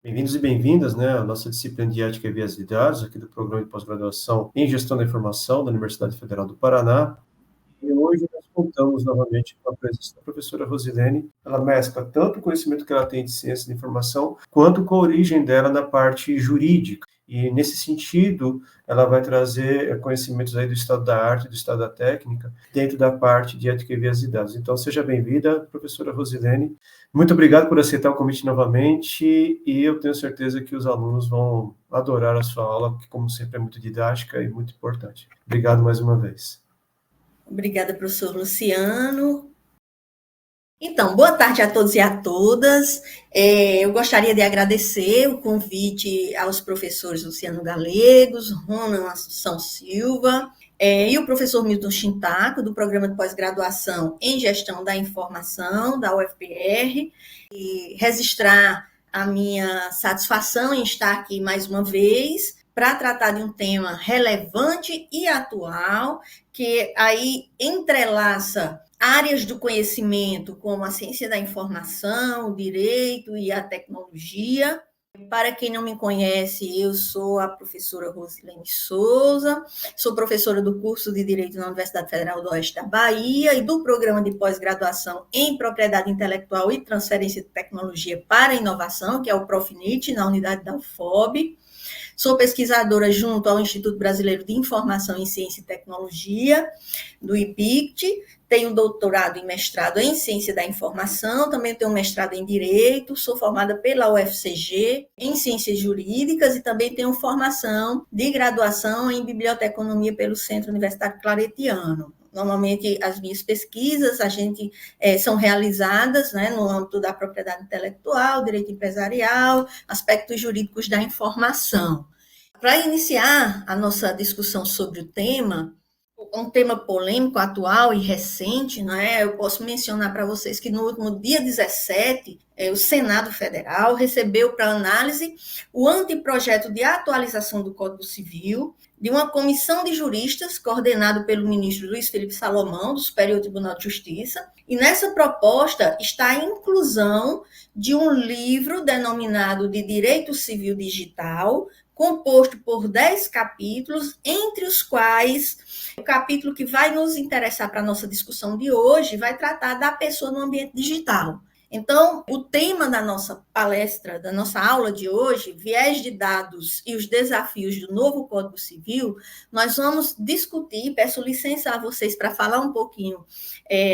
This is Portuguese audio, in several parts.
Bem-vindos e bem-vindas, né, à nossa disciplina de Ética e Viés de Dados, aqui do Programa de Pós-Graduação em Gestão da Informação da Universidade Federal do Paraná. E hoje nós contamos novamente com a presença da professora Rosilene. Ela mescla tanto o conhecimento que ela tem de ciência da informação, quanto com a origem dela na parte jurídica. E, nesse sentido, ela vai trazer conhecimentos aí do estado da arte, do estado da técnica, dentro da parte de ética e viés de dados. Então, seja bem-vinda, professora Rosilene. Muito obrigado por aceitar o convite novamente, e eu tenho certeza que os alunos vão adorar a sua aula, que, como sempre, é muito didática e muito importante. Obrigado mais uma vez. Obrigada, professor Luciano. Então, boa tarde a todos e a todas. Eu gostaria de agradecer o convite aos professores Luciano Galegos, Ronan Assunção Silva, e o professor Milton Shintaku, do Programa de Pós-Graduação em Gestão da Informação, da UFPR, e registrar a minha satisfação em estar aqui mais uma vez para tratar de um tema relevante e atual, que aí entrelaça áreas do conhecimento, como a ciência da informação, o direito e a tecnologia. Para quem não me conhece, eu sou a professora Rosilene Souza, sou professora do curso de Direito na Universidade Federal do Oeste da Bahia e do programa de pós-graduação em Propriedade Intelectual e Transferência de Tecnologia para a Inovação, que é o Profinit, na unidade da UFOB. Sou pesquisadora junto ao Instituto Brasileiro de Informação em Ciência e Tecnologia, do IPICT, tenho doutorado e mestrado em Ciência da Informação, também tenho mestrado em Direito, sou formada pela UFCG em Ciências Jurídicas e também tenho formação de graduação em Biblioteconomia pelo Centro Universitário Claretiano. Normalmente, as minhas pesquisas são realizadas, né, no âmbito da propriedade intelectual, direito empresarial, aspectos jurídicos da informação. Para iniciar a nossa discussão sobre o tema, um tema polêmico, atual e recente, né? Eu posso mencionar para vocês que no último dia 17, o Senado Federal recebeu para análise o anteprojeto de atualização do Código Civil de uma comissão de juristas coordenado pelo ministro Luiz Felipe Salomão, do Superior Tribunal de Justiça, e nessa proposta está a inclusão de um livro denominado de Direito Civil Digital, composto por 10 capítulos, entre os quais o capítulo que vai nos interessar para a nossa discussão de hoje vai tratar da pessoa no ambiente digital. Então, o tema da nossa palestra, da nossa aula de hoje, viés de dados e os desafios do novo Código Civil, nós vamos discutir, peço licença a vocês para falar um pouquinho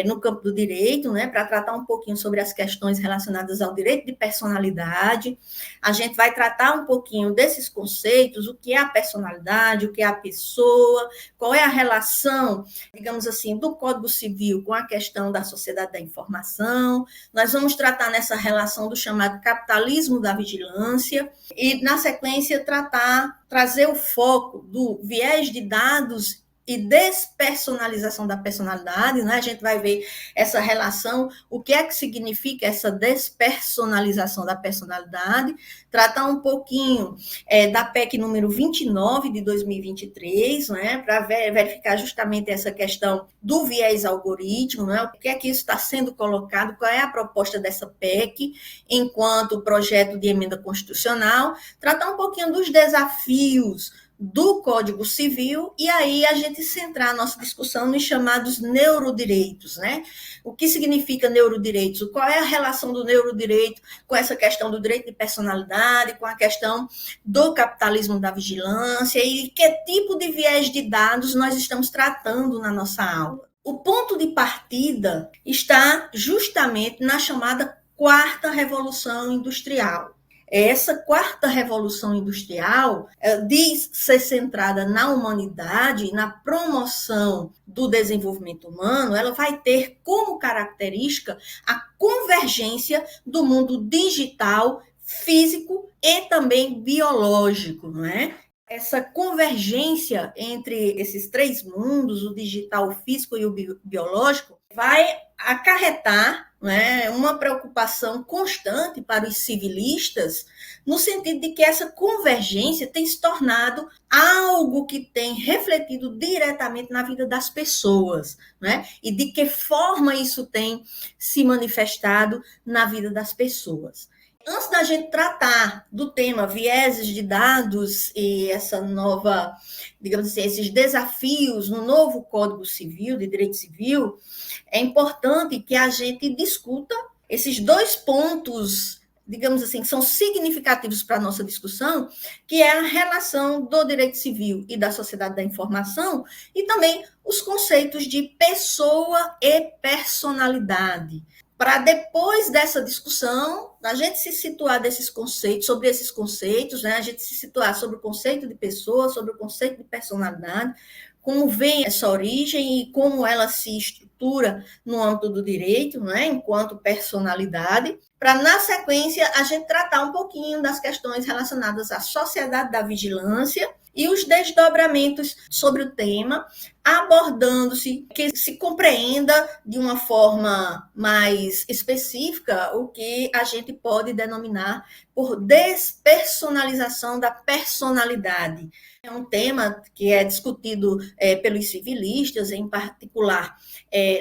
no campo do direito, né, para tratar um pouquinho sobre as questões relacionadas ao direito de personalidade. A gente vai tratar um pouquinho desses conceitos, o que é a personalidade, o que é a pessoa, qual é a relação, digamos assim, do Código Civil com a questão da sociedade da informação. Nós vamos tratar nessa relação do chamado capitalismo da vigilância e, na sequência, trazer o foco do viés de dados e despersonalização da personalidade, né? A gente vai ver essa relação, o que é que significa essa despersonalização da personalidade, tratar um pouquinho da PEC número 29 de 2023, né? Para verificar justamente essa questão do viés algoritmo, né? O que é que isso está sendo colocado, qual é a proposta dessa PEC enquanto projeto de emenda constitucional, tratar um pouquinho dos desafios do Código Civil, e aí a gente centrar a nossa discussão nos chamados neurodireitos, né? O que significa neurodireitos? Qual é a relação do neurodireito com essa questão do direito de personalidade, com a questão do capitalismo da vigilância, e que tipo de viés de dados nós estamos tratando na nossa aula? O ponto de partida está justamente na chamada quarta revolução industrial. Essa quarta revolução industrial diz ser centrada na humanidade, na promoção do desenvolvimento humano. Ela vai ter como característica a convergência do mundo digital, físico e também biológico, não é? Essa convergência entre esses três mundos, o digital, o físico e o biológico, vai acarretar, né, uma preocupação constante para os civilistas, no sentido de que essa convergência tem se tornado algo que tem refletido diretamente na vida das pessoas, né? E de que forma isso tem se manifestado na vida das pessoas. Antes da gente tratar do tema vieses de dados e essa nova, digamos assim, esses desafios no novo Código Civil, de Direito Civil, é importante que a gente discuta esses dois pontos, digamos assim, que são significativos para a nossa discussão, que é a relação do direito civil e da sociedade da informação, e também os conceitos de pessoa e personalidade. Para depois dessa discussão, a gente se situar sobre esses conceitos, né? A gente se situar sobre o conceito de pessoa, sobre o conceito de personalidade, como vem essa origem e como ela se estrutura no âmbito do direito, né? Enquanto personalidade, para, na sequência, a gente tratar um pouquinho das questões relacionadas à sociedade da vigilância e os desdobramentos sobre o tema, abordando-se que se compreenda de uma forma mais específica o que a gente pode denominar por despersonalização da personalidade. É um tema que é discutido pelos civilistas, em particular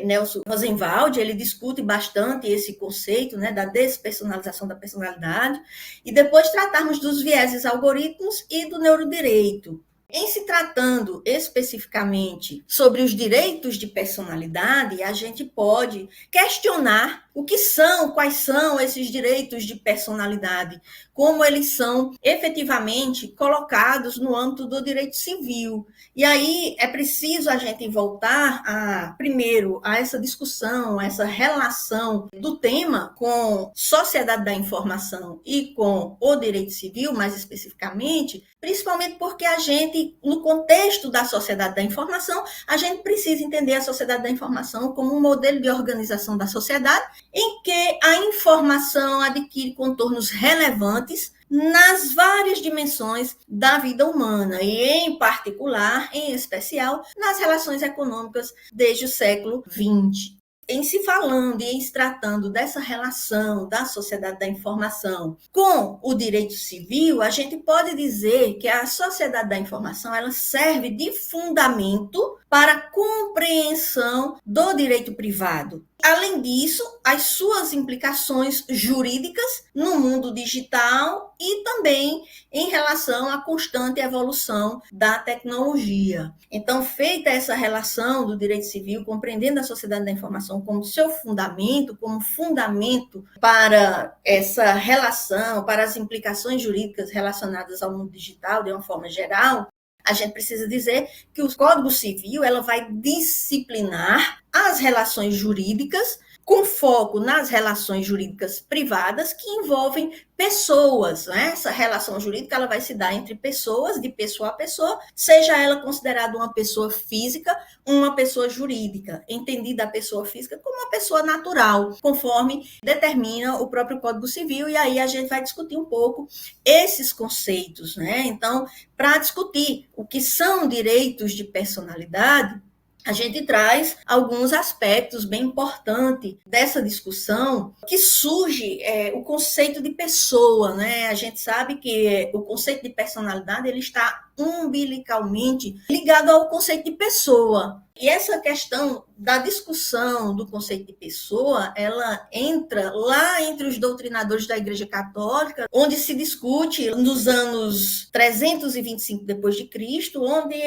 Nelson Rosenwald, ele discute bastante esse conceito, né, da despersonalização da personalidade, e depois tratarmos dos vieses algorítmicos e do neurodireito. Em se tratando especificamente sobre os direitos de personalidade, a gente pode questionar o que são, quais são esses direitos de personalidade, como eles são efetivamente colocados no âmbito do direito civil. E aí é preciso a gente voltar primeiro a essa discussão, a essa relação do tema com sociedade da informação e com o direito civil, mais especificamente, principalmente porque a gente, no contexto da sociedade da informação, a gente precisa entender a sociedade da informação como um modelo de organização da sociedade em que a informação adquire contornos relevantes nas várias dimensões da vida humana e, em particular, em especial, nas relações econômicas desde o século XX. Em se falando e em se tratando dessa relação da sociedade da informação com o direito civil, a gente pode dizer que a sociedade da informação ela serve de fundamento para a compreensão do direito privado. Além disso, as suas implicações jurídicas no mundo digital e também em relação à constante evolução da tecnologia. Então, feita essa relação do direito civil, compreendendo a sociedade da informação como seu fundamento, como fundamento para essa relação, para as implicações jurídicas relacionadas ao mundo digital de uma forma geral, a gente precisa dizer que o Código Civil ela vai disciplinar as relações jurídicas com foco nas relações jurídicas privadas que envolvem pessoas, né? Essa relação jurídica ela vai se dar entre pessoas, de pessoa a pessoa, seja ela considerada uma pessoa física, uma pessoa jurídica, entendida a pessoa física como uma pessoa natural, conforme determina o próprio Código Civil, e aí a gente vai discutir um pouco esses conceitos, né? Então, para discutir o que são direitos de personalidade, a gente traz alguns aspectos bem importantes dessa discussão, que surge o conceito de pessoa, né? A gente sabe que o conceito de personalidade ele está umbilicalmente ligado ao conceito de pessoa. E essa questão da discussão do conceito de pessoa, ela entra lá entre os doutrinadores da Igreja Católica, onde se discute nos anos 325 depois de Cristo, onde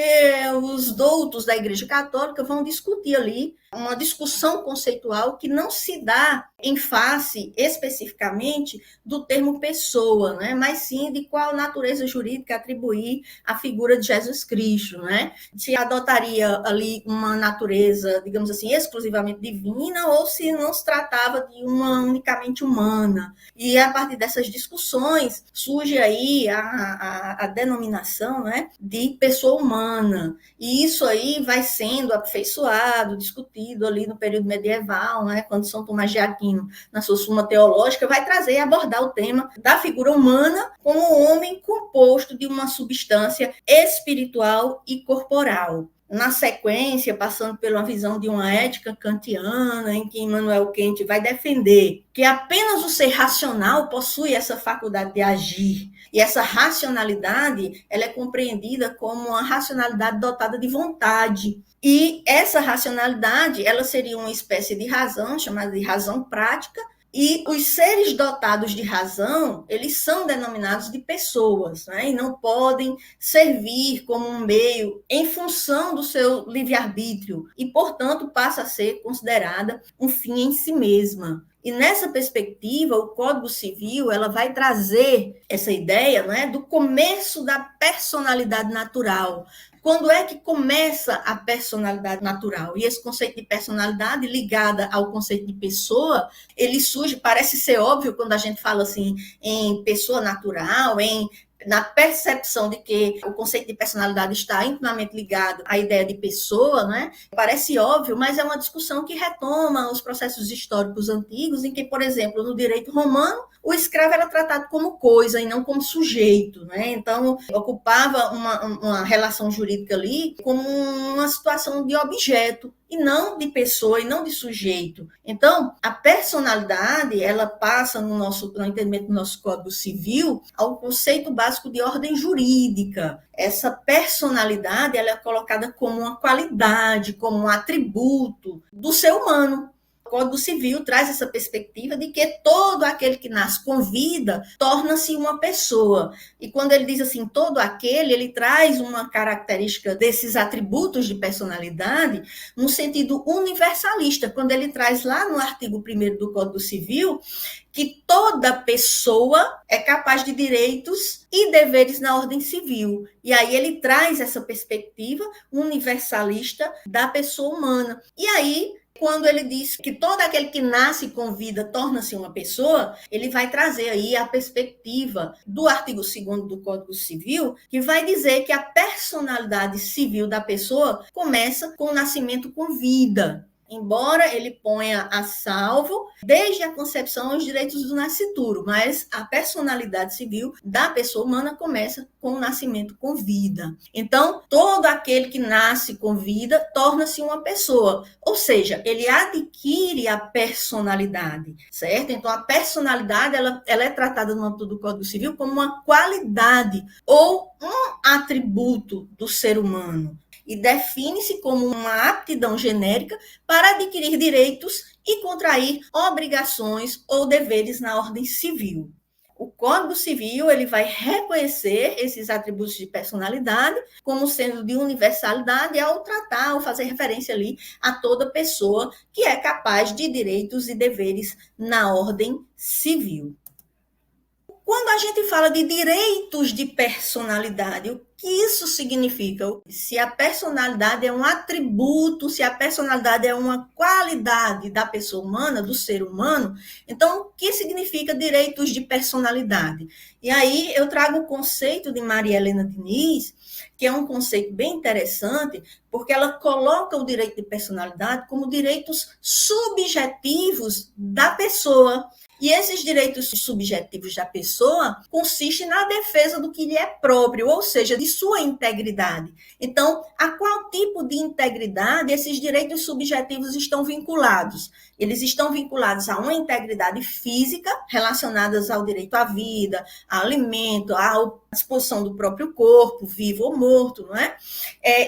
os doutos da Igreja Católica vão discutir ali uma discussão conceitual que não se dá em face especificamente do termo pessoa, né? Mas sim de qual natureza jurídica atribuir à figura de Jesus Cristo, né? Se adotaria ali uma natureza, digamos assim, exclusivamente divina ou se não se tratava de uma unicamente humana. E a partir dessas discussões surge aí a denominação, né, de pessoa humana. E isso aí vai sendo aperfeiçoado, discutido ali no período medieval, né, quando São Tomás de Aquino, na sua Suma Teológica, vai trazer e abordar o tema da figura humana como homem composto de uma substância espiritual e corporal. Na sequência, passando por uma visão de uma ética kantiana, em que Immanuel Kant vai defender que apenas o ser racional possui essa faculdade de agir. E essa racionalidade ela é compreendida como uma racionalidade dotada de vontade. E essa racionalidade ela seria uma espécie de razão, chamada de razão prática, E os seres dotados de razão, eles são denominados de pessoas, né? E não podem servir como um meio em função do seu livre-arbítrio e, portanto, passa a ser considerada um fim em si mesma. E nessa perspectiva, o Código Civil ela vai trazer essa ideia, né, do começo da personalidade natural. Quando é que começa a personalidade natural? E esse conceito de personalidade ligada ao conceito de pessoa, ele surge, parece ser óbvio quando a gente fala assim em pessoa natural, na percepção de que o conceito de personalidade está intimamente ligado à ideia de pessoa, né? Parece óbvio, mas é uma discussão que retoma os processos históricos antigos, em que, por exemplo, no direito romano, o escravo era tratado como coisa e não como sujeito, né? Então, ocupava uma relação jurídica ali como uma situação de objeto, e não de pessoa, e não de sujeito. Então, a personalidade, ela passa no entendimento do nosso Código Civil ao conceito básico de ordem jurídica. Essa personalidade, ela é colocada como uma qualidade, como um atributo do ser humano. O Código Civil traz essa perspectiva de que todo aquele que nasce com vida torna-se uma pessoa. E quando ele diz assim, todo aquele, ele traz uma característica desses atributos de personalidade no sentido universalista, quando ele traz lá no artigo 1º do Código Civil que toda pessoa é capaz de direitos e deveres na ordem civil. E aí ele traz essa perspectiva universalista da pessoa humana. E aí, quando ele diz que todo aquele que nasce com vida torna-se uma pessoa, ele vai trazer aí a perspectiva do artigo 2º do Código Civil, que vai dizer que a personalidade civil da pessoa começa com o nascimento com vida. Embora ele ponha a salvo, desde a concepção, os direitos do nascituro, mas a personalidade civil da pessoa humana começa com o nascimento com vida. Então, todo aquele que nasce com vida torna-se uma pessoa, ou seja, ele adquire a personalidade, certo? Então, a personalidade ela é tratada no âmbito do Código Civil como uma qualidade ou um atributo do ser humano, e define-se como uma aptidão genérica para adquirir direitos e contrair obrigações ou deveres na ordem civil. O Código Civil ele vai reconhecer esses atributos de personalidade como sendo de universalidade ao tratar, ao fazer referência ali a toda pessoa que é capaz de direitos e deveres na ordem civil. Quando a gente fala de direitos de personalidade, o que isso significa? Se a personalidade é um atributo, se a personalidade é uma qualidade da pessoa humana, do ser humano, então o que significa direitos de personalidade? E aí eu trago o conceito de Maria Helena Diniz, que é um conceito bem interessante, porque ela coloca o direito de personalidade como direitos subjetivos da pessoa. E esses direitos subjetivos da pessoa consistem na defesa do que lhe é próprio, ou seja, de sua integridade. Então, a qual tipo de integridade esses direitos subjetivos estão vinculados? Eles estão vinculados a uma integridade física, relacionadas ao direito à vida, ao alimento, à disposição do próprio corpo, vivo ou morto, não é?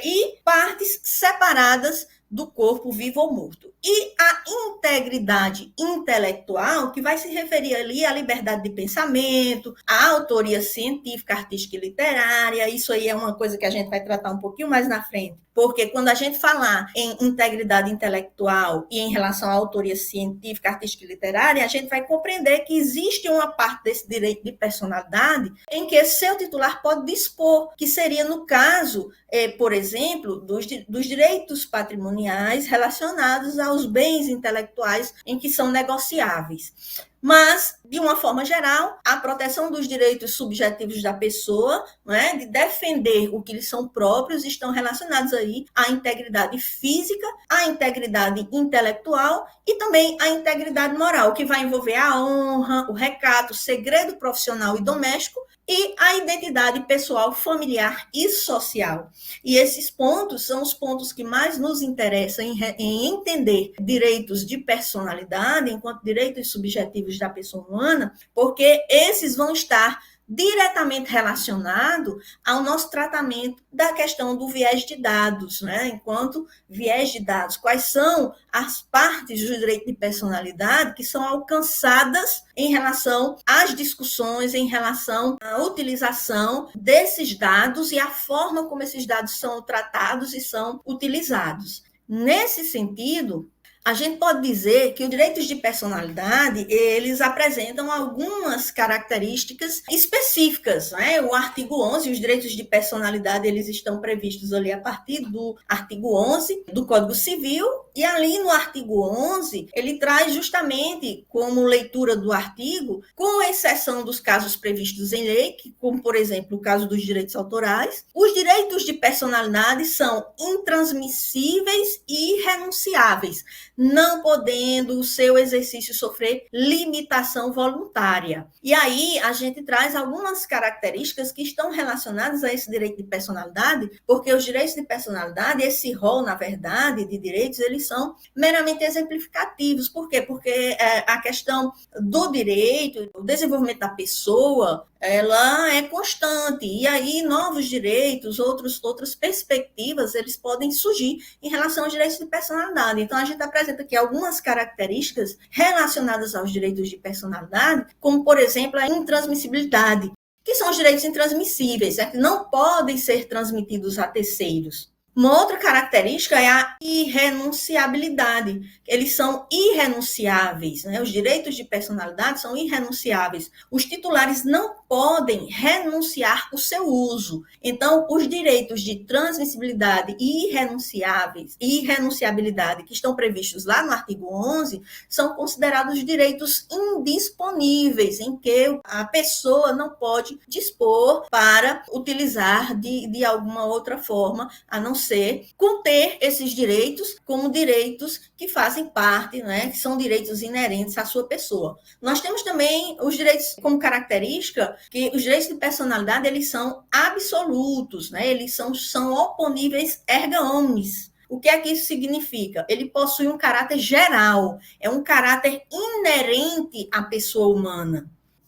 E partes separadas do corpo vivo ou morto. E a integridade intelectual, que vai se referir ali à liberdade de pensamento, à autoria científica, artística e literária. Isso aí é uma coisa que a gente vai tratar um pouquinho mais na frente, porque quando a gente falar em integridade intelectual e em relação à autoria científica, artística e literária, a gente vai compreender que existe uma parte desse direito de personalidade em que seu titular pode dispor, que seria no caso, por exemplo, dos direitos patrimoniais relacionados aos bens intelectuais em que são negociáveis. Mas, de uma forma geral, a proteção dos direitos subjetivos da pessoa, não é, de defender o que lhes são próprios, estão relacionados aí à integridade física, à integridade intelectual e também à integridade moral, que vai envolver a honra, o recato, o segredo profissional e doméstico e a identidade pessoal, familiar e social. E esses pontos são os pontos que mais nos interessam em entender direitos de personalidade enquanto direitos subjetivos da pessoa humana, porque esses vão estar diretamente relacionado ao nosso tratamento da questão do viés de dados, né? Enquanto viés de dados, quais são as partes do direito de personalidade que são alcançadas em relação às discussões, em relação à utilização desses dados e a forma como esses dados são tratados e são utilizados. Nesse sentido, a gente pode dizer que os direitos de personalidade, eles apresentam algumas características específicas, né? O artigo 11, os direitos de personalidade, eles estão previstos ali a partir do artigo 11 do Código Civil, e ali no artigo 11, ele traz justamente como leitura do artigo, com exceção dos casos previstos em lei, como, por exemplo, o caso dos direitos autorais, os direitos de personalidade são intransmissíveis e irrenunciáveis, não podendo o seu exercício sofrer limitação voluntária. E aí a gente traz algumas características que estão relacionadas a esse direito de personalidade, porque os direitos de personalidade, esse rol, na verdade, de direitos, eles são meramente exemplificativos. Por quê? Porque a questão do direito, o desenvolvimento da pessoa, ela é constante, e aí novos direitos, outras perspectivas, eles podem surgir em relação aos direitos de personalidade. Então, a gente apresenta aqui algumas características relacionadas aos direitos de personalidade, como, por exemplo, a intransmissibilidade, que são os direitos intransmissíveis, que não podem ser transmitidos a terceiros. Uma outra característica é a irrenunciabilidade. Eles são irrenunciáveis, né? Os direitos de personalidade são irrenunciáveis. Os titulares não podem renunciar o seu uso. Então, os direitos de transmissibilidade e irrenunciabilidade que estão previstos lá no artigo 11 são considerados direitos indisponíveis, em que a pessoa não pode dispor para utilizar de alguma outra forma, a não ser conter esses direitos como direitos que fazem parte, né, que são direitos inerentes à sua pessoa. Nós temos também os direitos como característica que os direitos de personalidade, eles são absolutos, né, eles são oponíveis erga omnes. O que é que isso significa? Ele possui um caráter geral, é um caráter inerente à pessoa humana.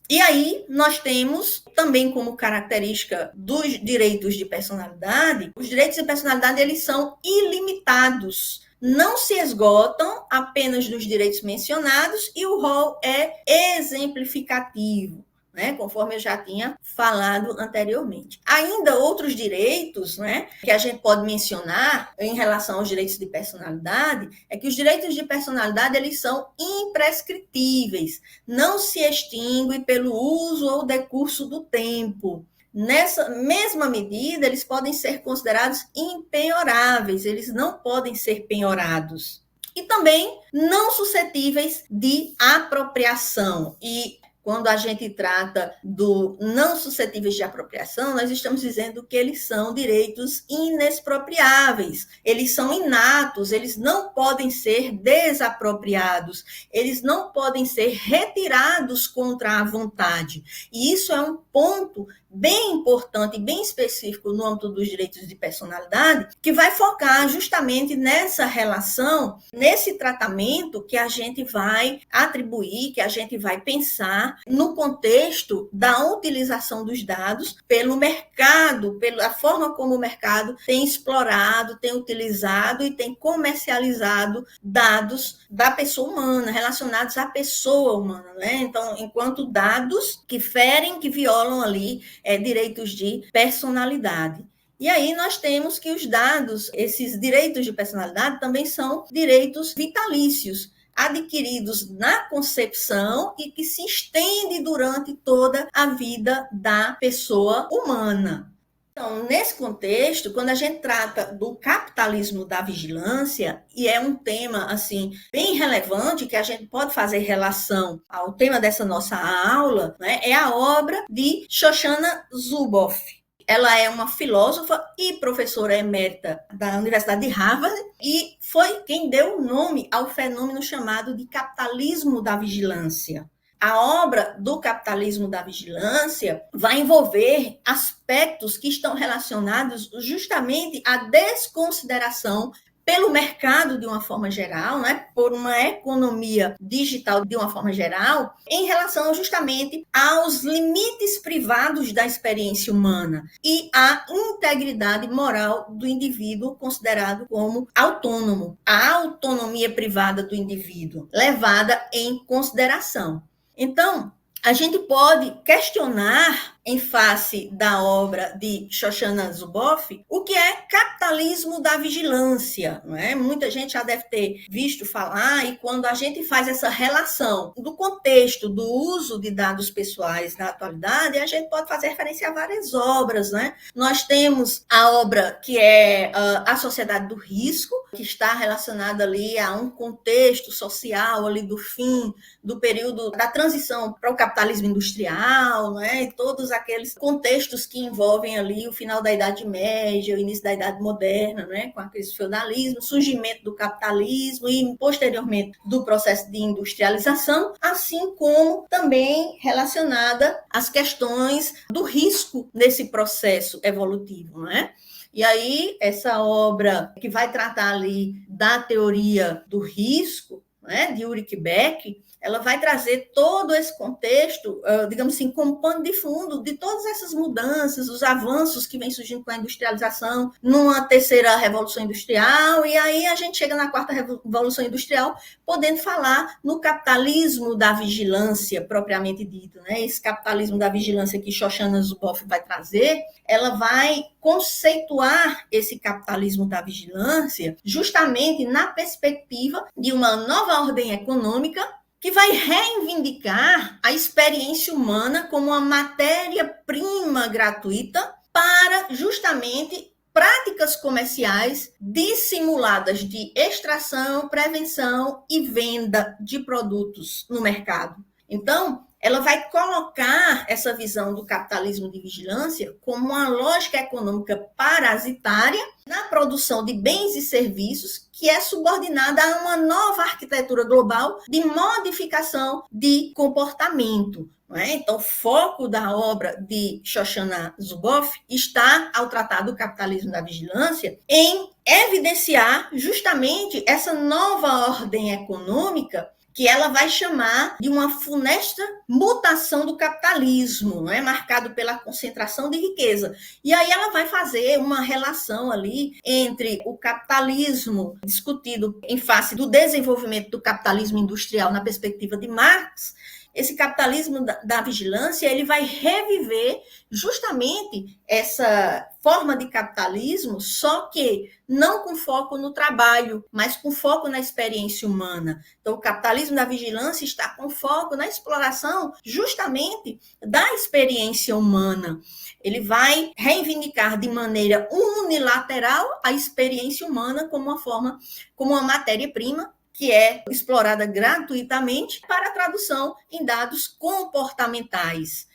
E aí, nós temos também como característica dos direitos de personalidade, os direitos de personalidade, eles são ilimitados, não se esgotam apenas nos direitos mencionados e o rol é exemplificativo, né, conforme eu já tinha falado anteriormente. Ainda outros direitos, né, que a gente pode mencionar em relação aos direitos de personalidade, é que os direitos de personalidade, eles são imprescritíveis, não se extinguem pelo uso ou decurso do tempo. Nessa mesma medida, eles podem ser considerados impenhoráveis, eles não podem ser penhorados. E também não suscetíveis de apropriação. E quando a gente trata do não suscetíveis de apropriação, nós estamos dizendo que eles são direitos inexpropriáveis, eles são inatos, eles não podem ser desapropriados, eles não podem ser retirados contra a vontade. E isso é um ponto bem importante e bem específico no âmbito dos direitos de personalidade, que vai focar justamente nessa relação, nesse tratamento que a gente vai atribuir, que a gente vai pensar no contexto da utilização dos dados pelo mercado, pela forma como o mercado tem explorado, tem utilizado e tem comercializado dados da pessoa humana, relacionados à pessoa humana, né? Então, enquanto dados que ferem, que violam ali direitos de personalidade. E aí nós temos que os dados, esses direitos de personalidade também são direitos vitalícios, adquiridos na concepção e que se estende durante toda a vida da pessoa humana. Então, nesse contexto, quando a gente trata do capitalismo da vigilância, e é um tema assim bem relevante que a gente pode fazer relação ao tema dessa nossa aula, né, é a obra de Shoshana Zuboff. Ela é uma filósofa e professora emérita da Universidade de Harvard e foi quem deu o nome ao fenômeno chamado de capitalismo da vigilância. A obra do capitalismo da vigilância vai envolver aspectos que estão relacionados justamente à desconsideração pelo mercado de uma forma geral, né, por uma economia digital de uma forma geral, em relação justamente aos limites privados da experiência humana e à integridade moral do indivíduo considerado como autônomo, a autonomia privada do indivíduo levada em consideração. Então, a gente pode questionar, em face da obra de Shoshana Zuboff, o que é capitalismo da vigilância. Não é? Muita gente já deve ter visto falar, e quando a gente faz essa relação do contexto do uso de dados pessoais na atualidade, a gente pode fazer referência a várias obras. Né? Nós temos a obra que é A Sociedade do Risco, que está relacionada ali a um contexto social ali do fim do período da transição para o capitalismo industrial, né? E todos aqueles contextos que envolvem ali o final da Idade Média, o início da Idade Moderna, né? Com a crise do feudalismo, surgimento do capitalismo e, posteriormente, do processo de industrialização, assim como também relacionada às questões do risco nesse processo evolutivo, né? E aí, essa obra que vai tratar ali da teoria do risco, né, de Ulrich Beck, ela vai trazer todo esse contexto, digamos assim, como pano de fundo de todas essas mudanças, os avanços que vêm surgindo com a industrialização, numa terceira revolução industrial, e aí a gente chega na quarta revolução industrial, podendo falar no capitalismo da vigilância, propriamente dito. Né? Esse capitalismo da vigilância que Shoshana Zuboff vai trazer, ela vai conceituar esse capitalismo da vigilância justamente na perspectiva de uma nova ordem econômica que vai reivindicar a experiência humana como uma matéria-prima gratuita para justamente práticas comerciais dissimuladas de extração, prevenção e venda de produtos no mercado. Então, ela vai colocar essa visão do capitalismo de vigilância como uma lógica econômica parasitária na produção de bens e serviços que é subordinada a uma nova arquitetura global de modificação de comportamento. Então, o foco da obra de Shoshana Zuboff está, ao tratar do capitalismo da vigilância, em evidenciar justamente essa nova ordem econômica que ela vai chamar de uma funesta mutação do capitalismo, marcado pela concentração de riqueza. E aí ela vai fazer uma relação ali entre o capitalismo discutido em face do desenvolvimento do capitalismo industrial na perspectiva de Marx. Esse capitalismo da vigilância, ele vai reviver justamente essa forma de capitalismo, só que não com foco no trabalho, mas com foco na experiência humana. Então, o capitalismo da vigilância está com foco na exploração justamente da experiência humana. Ele vai reivindicar de maneira unilateral a experiência humana como uma forma, como uma matéria-prima, que é explorada gratuitamente para a tradução em dados comportamentais.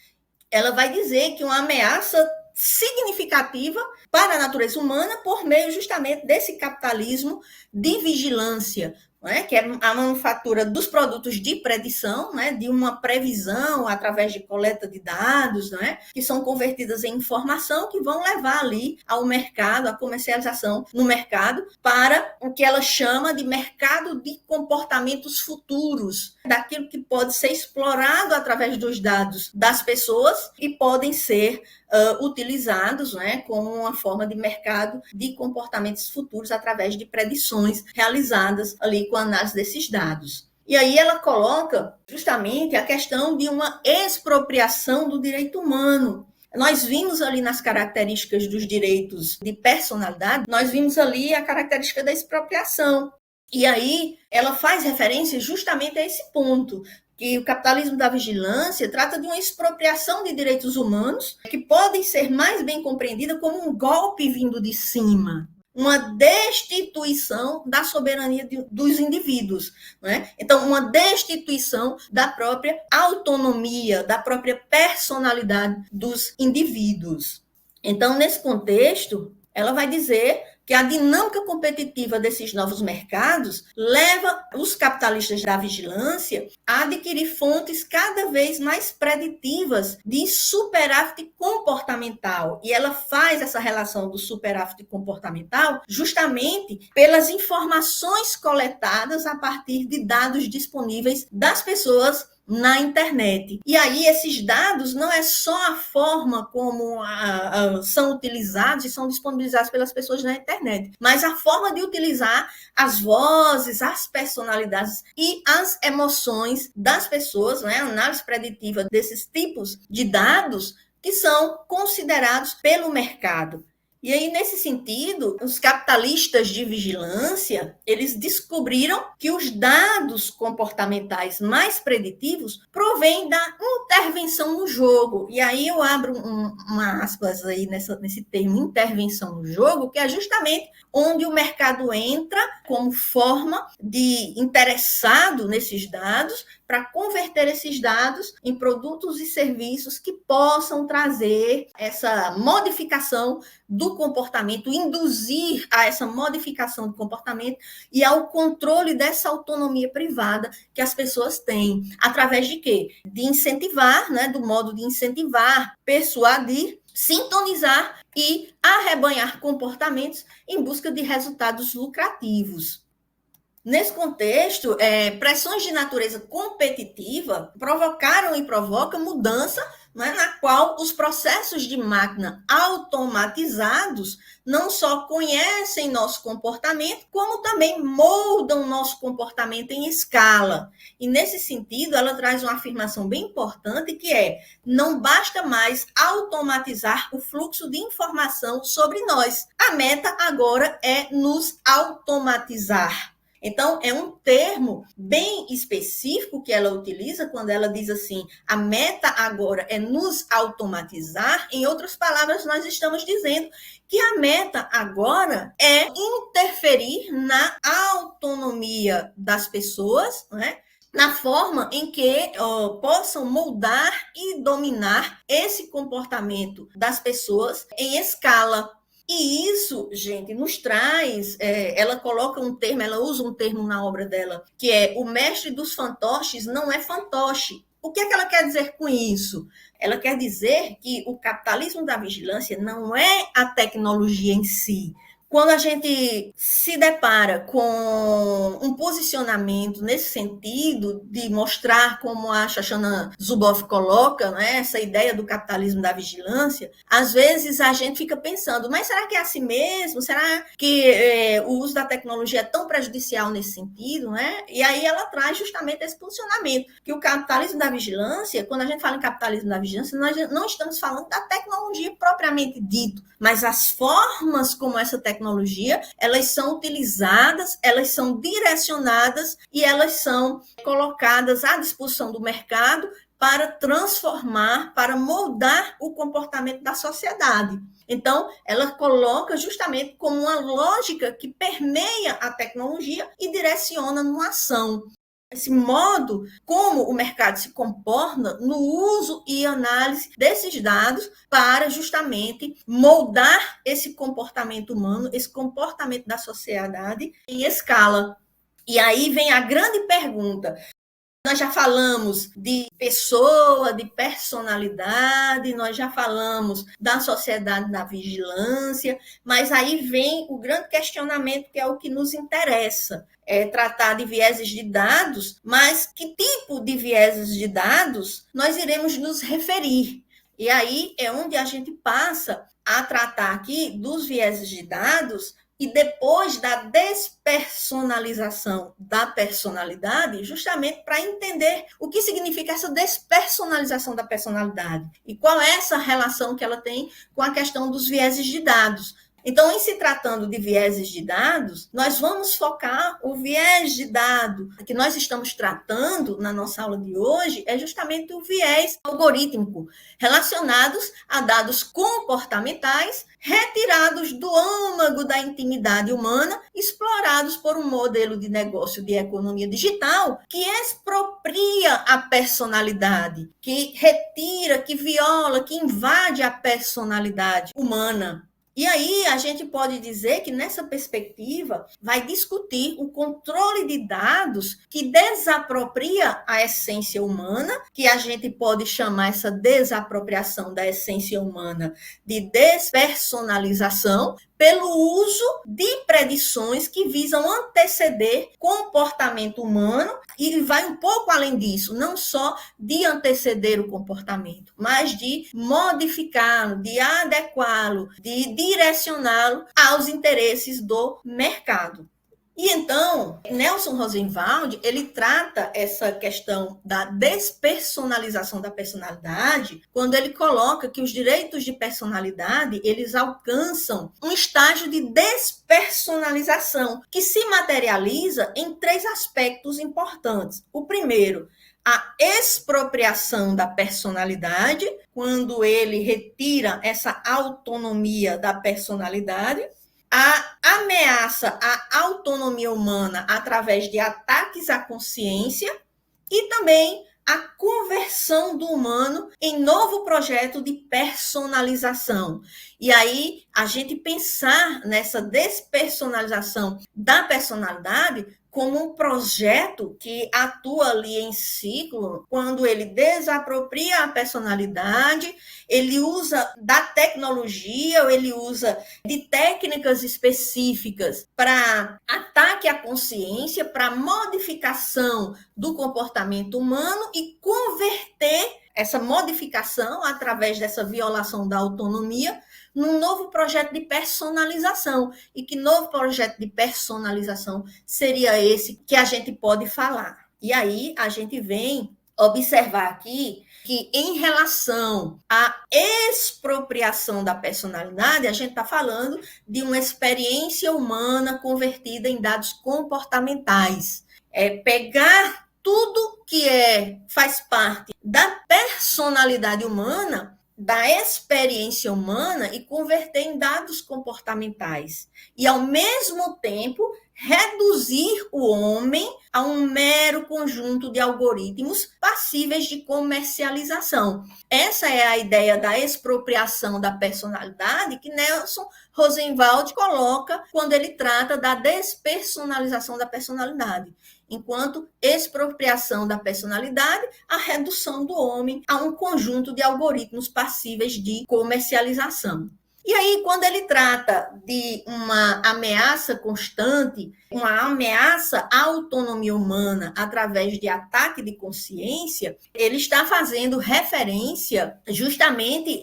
Ela vai dizer que uma ameaça significativa para a natureza humana por meio justamente desse capitalismo de vigilância, que é a manufatura dos produtos de predição, de uma previsão através de coleta de dados, que são convertidas em informação que vão levar ali ao mercado, a comercialização no mercado, para o que ela chama de mercado de comportamentos futuros, daquilo que pode ser explorado através dos dados das pessoas e podem ser utilizados como uma forma de mercado de comportamentos futuros através de predições realizadas ali com a análise desses dados. E aí ela coloca justamente a questão de uma expropriação do direito humano. Nós vimos ali nas características dos direitos de personalidade, nós vimos ali a característica da expropriação. E aí ela faz referência justamente a esse ponto, que o capitalismo da vigilância trata de uma expropriação de direitos humanos que podem ser mais bem compreendida como um golpe vindo de cima, uma destituição da soberania dos indivíduos. Então, uma destituição da própria autonomia, da própria personalidade dos indivíduos. Então, nesse contexto, ela vai dizer que a dinâmica competitiva desses novos mercados leva os capitalistas da vigilância a adquirir fontes cada vez mais preditivas de superávit comportamental. E ela faz essa relação do superávit comportamental justamente pelas informações coletadas a partir de dados disponíveis das pessoas na internet. E aí esses dados não é só a forma como são utilizados e são disponibilizados pelas pessoas na internet, mas a forma de utilizar as vozes, as personalidades e as emoções das pessoas, né? A análise preditiva desses tipos de dados que são considerados pelo mercado. E aí, nesse sentido, os capitalistas de vigilância, eles descobriram que os dados comportamentais mais preditivos provêm da intervenção no jogo. E aí eu abro uma aspas aí nesse termo, intervenção no jogo, que é justamente onde o mercado entra como forma de interessado nesses dados para converter esses dados em produtos e serviços que possam trazer essa modificação do comportamento, induzir a essa modificação do comportamento e ao controle dessa autonomia privada que as pessoas têm. Através de quê? De incentivar, né, do modo de incentivar, persuadir, sintonizar e arrebanhar comportamentos em busca de resultados lucrativos. Nesse contexto, pressões de natureza competitiva provocaram e provocam mudança, né, na qual os processos de máquina automatizados não só conhecem nosso comportamento, como também moldam nosso comportamento em escala. E, nesse sentido, ela traz uma afirmação bem importante, que é: não basta mais automatizar o fluxo de informação sobre nós. A meta agora é nos automatizar. Então, é um termo bem específico que ela utiliza quando ela diz assim: a meta agora é nos automatizar. Em outras palavras, nós estamos dizendo que a meta agora é interferir na autonomia das pessoas, né? Na forma em que possam moldar e dominar esse comportamento das pessoas em escala. E isso, gente, nos traz, ela coloca um termo, ela usa um termo na obra dela, que é: o mestre dos fantoches não é fantoche. O que é que ela quer dizer com isso? Ela quer dizer que o capitalismo da vigilância não é a tecnologia em si. Quando a gente se depara com um posicionamento nesse sentido de mostrar, como a Shoshana Zuboff coloca, né, essa ideia do capitalismo da vigilância, às vezes a gente fica pensando: mas será que é assim mesmo? Será que o uso da tecnologia é tão prejudicial nesse sentido? Né? E aí ela traz justamente esse posicionamento, que o capitalismo da vigilância, quando a gente fala em capitalismo da vigilância, nós não estamos falando da tecnologia propriamente dito, mas as formas como essa tecnologia, elas são utilizadas, elas são direcionadas e elas são colocadas à disposição do mercado para transformar, para moldar o comportamento da sociedade. Então, ela coloca justamente como uma lógica que permeia a tecnologia e direciona numa ação. Esse modo como o mercado se comporta no uso e análise desses dados para justamente moldar esse comportamento humano, esse comportamento da sociedade em escala. E aí vem a grande pergunta: nós já falamos de pessoa, de personalidade, nós já falamos da sociedade da vigilância, mas aí vem o grande questionamento, que é o que nos interessa. É tratar de vieses de dados, mas que tipo de vieses de dados nós iremos nos referir? E aí é onde a gente passa a tratar aqui dos vieses de dados e depois da despersonalização da personalidade, justamente para entender o que significa essa despersonalização da personalidade e qual é essa relação que ela tem com a questão dos vieses de dados. Então, em se tratando de vieses de dados, nós vamos focar o viés de dado que nós estamos tratando na nossa aula de hoje é justamente o viés algorítmico, relacionados a dados comportamentais retirados do âmago da intimidade humana, explorados por um modelo de negócio de economia digital que expropria a personalidade, que retira, que viola, que invade a personalidade humana. E aí a gente pode dizer que nessa perspectiva vai discutir o controle de dados que desapropria a essência humana, que a gente pode chamar essa desapropriação da essência humana de despersonalização, pelo uso de predições que visam anteceder comportamento humano e vai um pouco além disso, não só de anteceder o comportamento, mas de modificá-lo, de adequá-lo, de direcioná-lo aos interesses do mercado. E então, Nelson Rosenwald, ele trata essa questão da despersonalização da personalidade quando ele coloca que os direitos de personalidade, eles alcançam um estágio de despersonalização, que se materializa em 3 aspectos importantes. O primeiro, a expropriação da personalidade, quando ele retira essa autonomia da personalidade, a ameaça à autonomia humana através de ataques à consciência e também a conversão do humano em novo projeto de personalização. E aí, a gente pensar nessa despersonalização da personalidade como um projeto que atua ali em ciclo, quando ele desapropria a personalidade, ele usa da tecnologia, ou ele usa de técnicas específicas para ataque à consciência, para modificação do comportamento humano e converter essa modificação através dessa violação da autonomia num novo projeto de personalização. E que novo projeto de personalização seria esse que a gente pode falar? E aí a gente vem observar aqui que em relação à expropriação da personalidade, a gente está falando de uma experiência humana convertida em dados comportamentais. É pegar tudo que faz parte da personalidade humana, da experiência humana e converter em dados comportamentais. E, ao mesmo tempo, reduzir o homem a um mero conjunto de algoritmos passíveis de comercialização. Essa é a ideia da expropriação da personalidade que Nelson Rosenwald coloca quando ele trata da despersonalização da personalidade. Enquanto expropriação da personalidade, a redução do homem a um conjunto de algoritmos passíveis de comercialização. E aí, quando ele trata de uma ameaça constante, uma ameaça à autonomia humana através de ataque de consciência, ele está fazendo referência justamente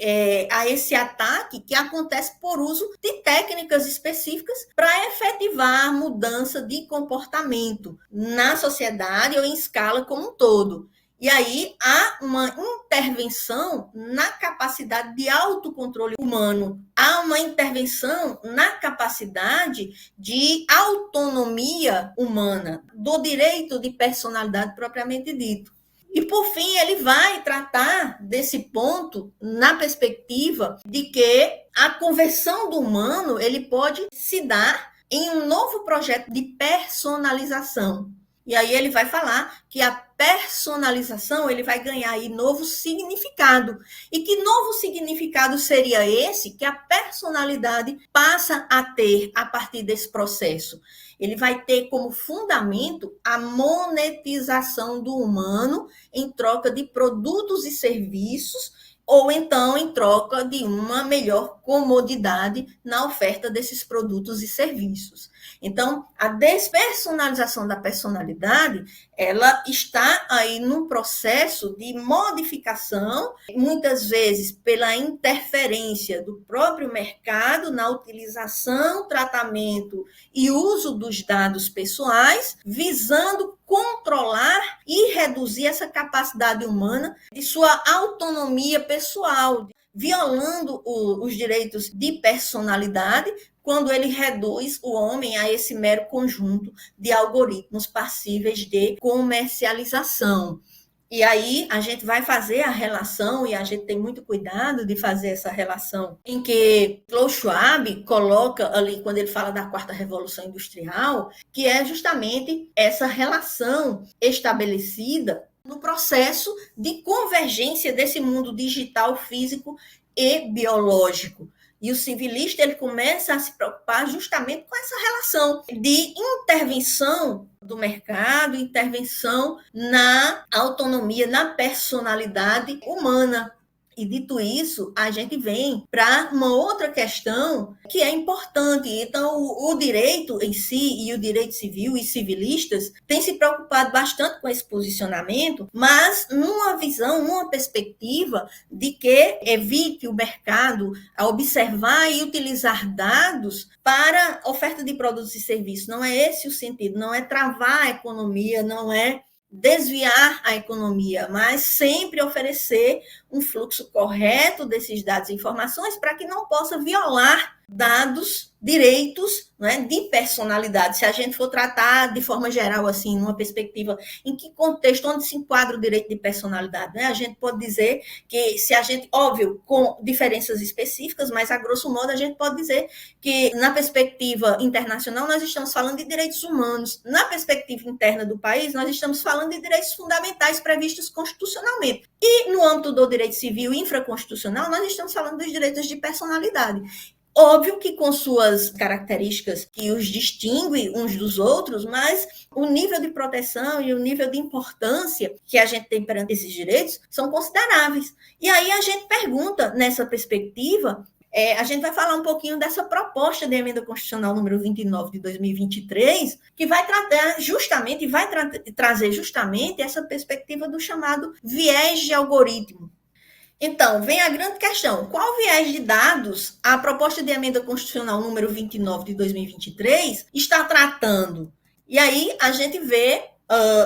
a esse ataque que acontece por uso de técnicas específicas para efetivar mudança de comportamento na sociedade ou em escala como um todo. E aí há uma intervenção na capacidade de autocontrole humano, há uma intervenção na capacidade de autonomia humana, do direito de personalidade propriamente dito. E, por fim, ele vai tratar desse ponto na perspectiva de que a conversão do humano ele pode se dar em um novo projeto de personalização. E aí ele vai falar que a personalização ele vai ganhar aí novo significado. E que novo significado seria esse que a personalidade passa a ter a partir desse processo? Ele vai ter como fundamento a monetização do humano em troca de produtos e serviços, ou então em troca de uma melhor comodidade na oferta desses produtos e serviços. Então, a despersonalização da personalidade, ela está aí num processo de modificação, muitas vezes pela interferência do próprio mercado na utilização, tratamento e uso dos dados pessoais, visando controlar e reduzir essa capacidade humana de sua autonomia pessoal, violando os direitos de personalidade, quando ele reduz o homem a esse mero conjunto de algoritmos passíveis de comercialização. E aí a gente vai fazer a relação, e a gente tem muito cuidado de fazer essa relação, em que Klaus Schwab coloca ali, quando ele fala da quarta revolução industrial, que é justamente essa relação estabelecida no processo de convergência desse mundo digital, físico e biológico. E o civilista ele começa a se preocupar justamente com essa relação de intervenção do mercado, intervenção na autonomia, na personalidade humana. E dito isso, a gente vem para uma outra questão que é importante. Então, o direito em si e o direito civil e civilistas têm se preocupado bastante com esse posicionamento, mas numa visão, numa perspectiva de que evite o mercado a observar e utilizar dados para oferta de produtos e serviços. Não é esse o sentido, não é travar a economia, não é desviar a economia, mas sempre oferecer um fluxo correto desses dados e informações para que não possa violar dados, direitos, né, de personalidade. Se a gente for tratar de forma geral, assim, numa perspectiva, em que contexto, onde se enquadra o direito de personalidade, né? A gente pode dizer que se a gente, óbvio, com diferenças específicas, mas a grosso modo a gente pode dizer que na perspectiva internacional nós estamos falando de direitos humanos, na perspectiva interna do país nós estamos falando de direitos fundamentais previstos constitucionalmente. E no âmbito do direito civil infraconstitucional nós estamos falando dos direitos de personalidade. Óbvio que com suas características que os distinguem uns dos outros, mas o nível de proteção e o nível de importância que a gente tem perante esses direitos são consideráveis. E aí a gente pergunta, nessa perspectiva, a gente vai falar um pouquinho dessa proposta de emenda constitucional número 29 de 2023, que vai tratar justamente, trazer justamente essa perspectiva do chamado viés de algoritmo. Então, vem a grande questão. Qual viés de dados a proposta de emenda constitucional número 29 de 2023 está tratando? E aí a gente vê,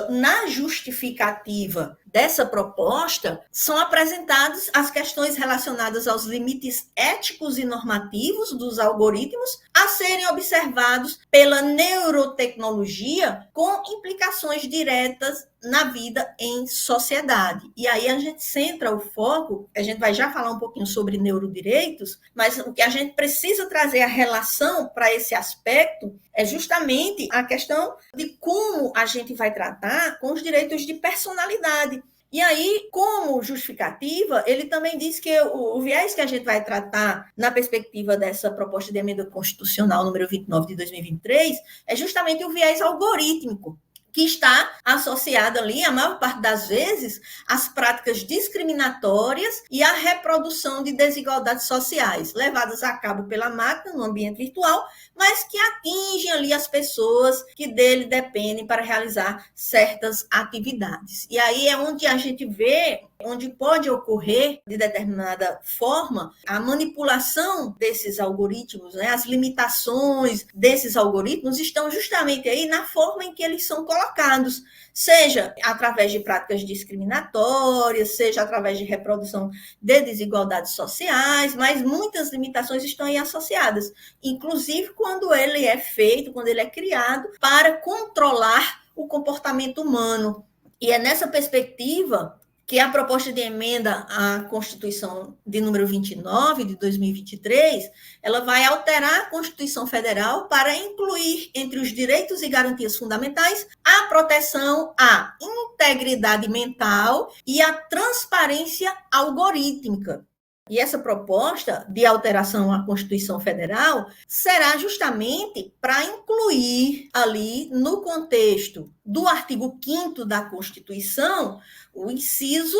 na justificativa dessa proposta, são apresentadas as questões relacionadas aos limites éticos e normativos dos algoritmos a serem observados pela neurotecnologia com implicações diretas na vida em sociedade. E aí a gente centra o foco, a gente vai já falar um pouquinho sobre neurodireitos, mas o que a gente precisa trazer a relação para esse aspecto é justamente a questão de como a gente vai tratar com os direitos de personalidade. E aí, como justificativa, ele também diz que o viés que a gente vai tratar na perspectiva dessa proposta de emenda constitucional número 29 de 2023 é justamente o viés algorítmico, que está associado ali, a maior parte das vezes, às práticas discriminatórias e à reprodução de desigualdades sociais, levadas a cabo pela máquina no ambiente virtual, mas que atingem ali as pessoas que dele dependem para realizar certas atividades. E aí é onde a gente vê, onde pode ocorrer, de determinada forma, a manipulação desses algoritmos, né? As limitações desses algoritmos estão justamente aí na forma em que eles são colocados, seja através de práticas discriminatórias, seja através de reprodução de desigualdades sociais, mas muitas limitações estão aí associadas, inclusive quando ele é feito, quando ele é criado para controlar o comportamento humano. E é nessa perspectiva que a proposta de emenda à Constituição de número 29 de 2023, ela vai alterar a Constituição Federal para incluir entre os direitos e garantias fundamentais a proteção à integridade mental e à transparência algorítmica. E essa proposta de alteração à Constituição Federal será justamente para incluir ali no contexto do artigo 5º da Constituição o inciso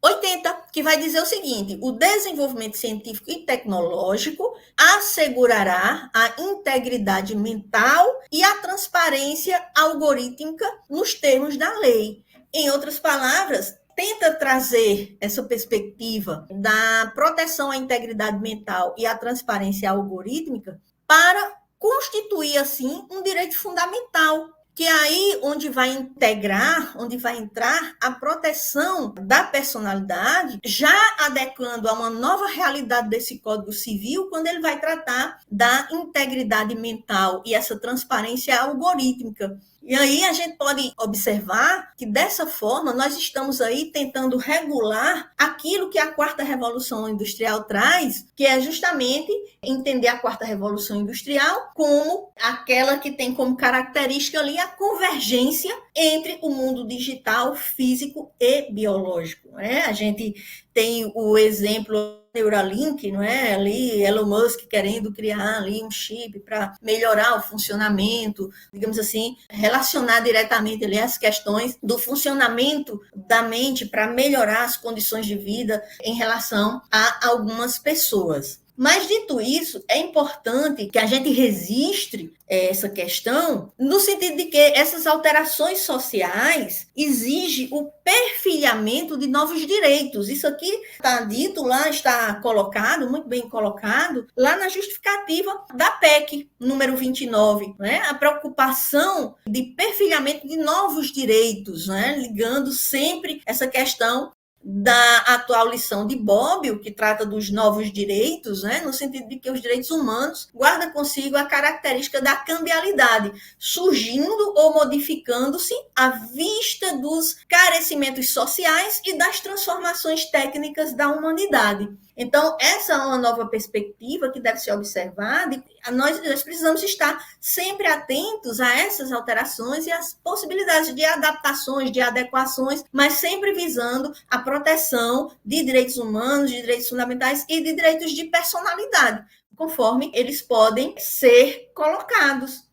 80, que vai dizer o seguinte: o desenvolvimento científico e tecnológico assegurará a integridade mental e a transparência algorítmica nos termos da lei. Em outras palavras, tenta trazer essa perspectiva da proteção à integridade mental e à transparência algorítmica para constituir, assim, um direito fundamental, que é aí onde vai integrar, onde vai entrar a proteção da personalidade, já adequando a uma nova realidade desse Código Civil, quando ele vai tratar da integridade mental e essa transparência algorítmica. E aí a gente pode observar que, dessa forma, nós estamos aí tentando regular aquilo que a quarta revolução industrial traz, que é justamente entender a quarta revolução industrial como aquela que tem como característica ali a convergência entre o mundo digital, físico e biológico, né? A gente tem o exemplo Neuralink, não é? Ali Elon Musk querendo criar ali um chip para melhorar o funcionamento, digamos assim, relacionar diretamente ali as questões do funcionamento da mente para melhorar as condições de vida em relação a algumas pessoas. Mas, dito isso, é importante que a gente registre essa questão no sentido de que essas alterações sociais exigem o perfilhamento de novos direitos. Isso aqui está dito lá, está colocado, muito bem colocado, lá na justificativa da PEC, número 29, né? A preocupação de perfilhamento de novos direitos, né? Ligando sempre essa questão da atual lição de Bobbio, que trata dos novos direitos, né, no sentido de que os direitos humanos guardam consigo a característica da cambialidade, surgindo ou modificando-se à vista dos carecimentos sociais e das transformações técnicas da humanidade. Então, essa é uma nova perspectiva que deve ser observada e nós precisamos estar sempre atentos a essas alterações e as possibilidades de adaptações, de adequações, mas sempre visando a proteção de direitos humanos, de direitos fundamentais e de direitos de personalidade, conforme eles podem ser colocados.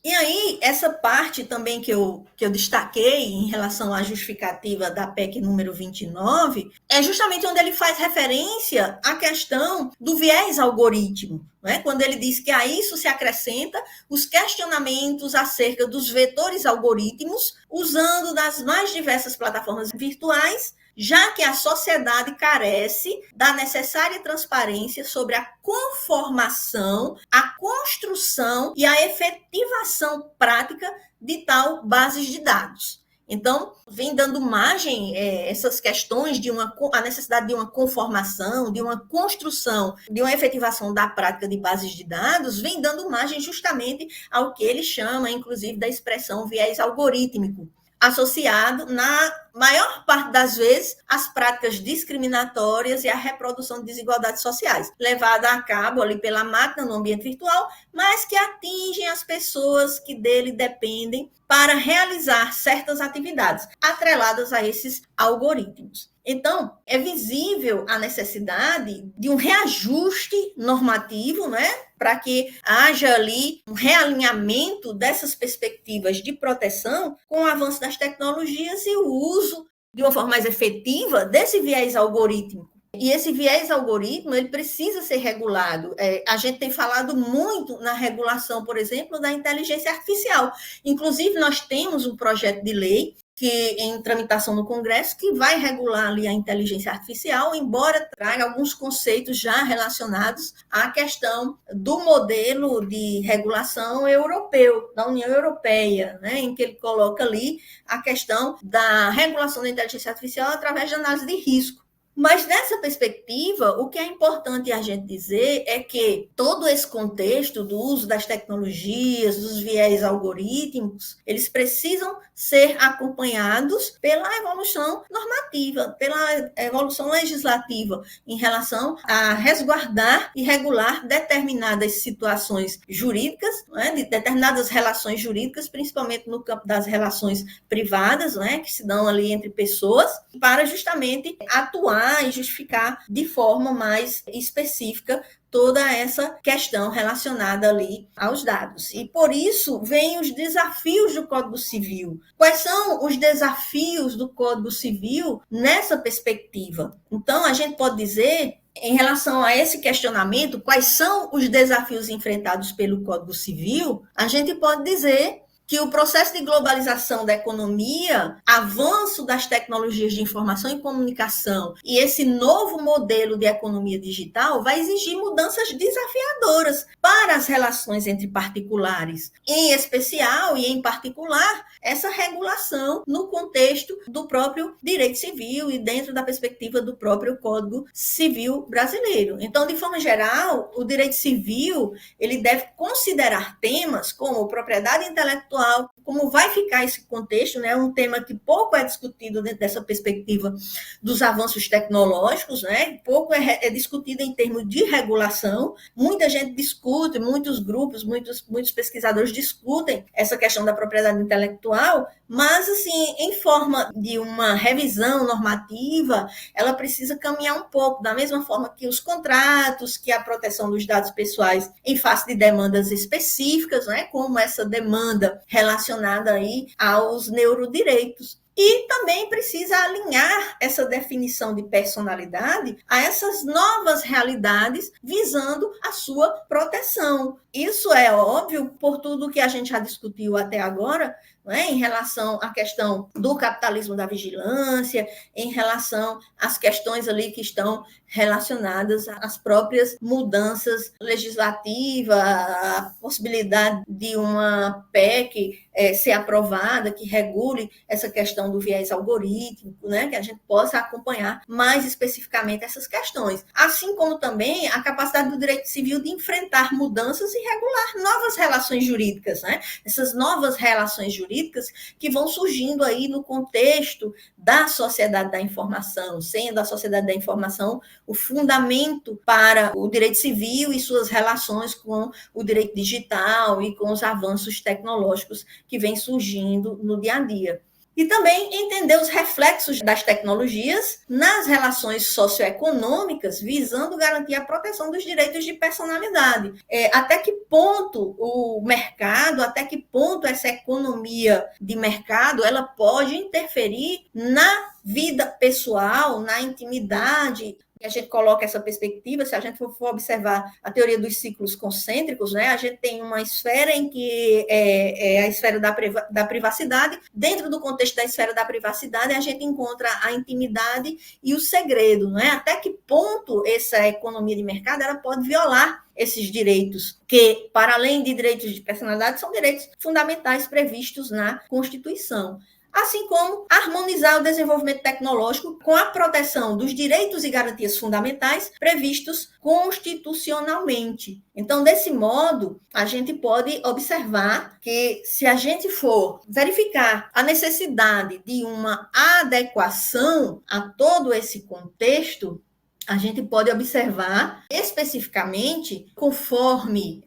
E aí, essa parte também que eu destaquei em relação à justificativa da PEC número 29, é justamente onde ele faz referência à questão do viés algoritmo, né? Quando ele diz que a isso se acrescenta os questionamentos acerca dos vetores algoritmos, usando das mais diversas plataformas virtuais, já que a sociedade carece da necessária transparência sobre a conformação, a construção e a efetivação prática de tal bases de dados. Então, vem dando margem essas questões de a necessidade de uma conformação, de uma construção, de uma efetivação da prática de bases de dados, vem dando margem justamente ao que ele chama, inclusive, da expressão viés algorítmico, associado, na maior parte das vezes, às práticas discriminatórias e à reprodução de desigualdades sociais, levada a cabo ali pela máquina no ambiente virtual, mas que atingem as pessoas que dele dependem para realizar certas atividades atreladas a esses algoritmos. Então, é visível a necessidade de um reajuste normativo, né, para que haja ali um realinhamento dessas perspectivas de proteção com o avanço das tecnologias e o uso de uma forma mais efetiva desse viés algorítmico. E esse viés algoritmo, ele precisa ser regulado. A gente tem falado muito na regulação, por exemplo, da inteligência artificial. Inclusive, nós temos um projeto de lei que em tramitação no Congresso, que vai regular ali a inteligência artificial, embora traga alguns conceitos já relacionados à questão do modelo de regulação europeu, da União Europeia, né, em que ele coloca ali a questão da regulação da inteligência artificial através de análise de risco. Mas, dessa perspectiva, o que é importante a gente dizer é que todo esse contexto do uso das tecnologias, dos viés algorítmicos, eles precisam ser acompanhados pela evolução normativa, pela evolução legislativa, em relação a resguardar e regular determinadas situações jurídicas, né, de determinadas relações jurídicas, principalmente no campo das relações privadas, né, que se dão ali entre pessoas, para justamente atuar e justificar de forma mais específica toda essa questão relacionada ali aos dados. E por isso vêm os desafios do Código Civil. Quais são os desafios do Código Civil nessa perspectiva? Então, a gente pode dizer, em relação a esse questionamento, quais são os desafios enfrentados pelo Código Civil, a gente pode dizer que o processo de globalização da economia, avanço das tecnologias de informação e comunicação e esse novo modelo de economia digital vai exigir mudanças desafiadoras para as relações entre particulares, em especial e em particular, essa regulação no contexto do próprio direito civil e dentro da perspectiva do próprio Código Civil brasileiro. Então, de forma geral, o direito civil, ele deve considerar temas como propriedade intelectual, intelectual, como vai ficar esse contexto, né? Um tema que pouco é discutido dentro dessa perspectiva dos avanços tecnológicos, né? Pouco é discutido em termos de regulação. Muita gente discute, muitos grupos, muitos pesquisadores discutem essa questão da propriedade intelectual, mas, assim, em forma de uma revisão normativa, ela precisa caminhar um pouco, da mesma forma que os contratos, que a proteção dos dados pessoais em face de demandas específicas, né, como essa demanda relacionada aí aos neurodireitos. E também precisa alinhar essa definição de personalidade a essas novas realidades, visando a sua proteção. Isso é óbvio por tudo que a gente já discutiu até agora, né, em relação à questão do capitalismo da vigilância, em relação às questões ali que estão relacionadas às próprias mudanças legislativas, a possibilidade de uma PEC ser aprovada, que regule essa questão do viés algorítmico, né, que a gente possa acompanhar mais especificamente essas questões. Assim como também a capacidade do direito civil de enfrentar mudanças e regular novas relações jurídicas, né? Essas novas relações jurídicas que vão surgindo aí no contexto da sociedade da informação, sendo a sociedade da informação o fundamento para o direito civil e suas relações com o direito digital e com os avanços tecnológicos que vêm surgindo no dia a dia. E também entender os reflexos das tecnologias nas relações socioeconômicas, visando garantir a proteção dos direitos de personalidade. Até que ponto o mercado, até que ponto essa economia de mercado, ela pode interferir na vida pessoal, na intimidade. A gente coloca essa perspectiva, se a gente for observar a teoria dos ciclos concêntricos, né, a gente tem uma esfera em que é a esfera da privacidade. Dentro do contexto da esfera da privacidade, a gente encontra a intimidade e o segredo, né? Até que ponto essa economia de mercado ela pode violar esses direitos, que, para além de direitos de personalidade, são direitos fundamentais previstos na Constituição. Assim como harmonizar o desenvolvimento tecnológico com a proteção dos direitos e garantias fundamentais previstos constitucionalmente. Então, desse modo, a gente pode observar que, se a gente for verificar a necessidade de uma adequação a todo esse contexto, a gente pode observar especificamente, conforme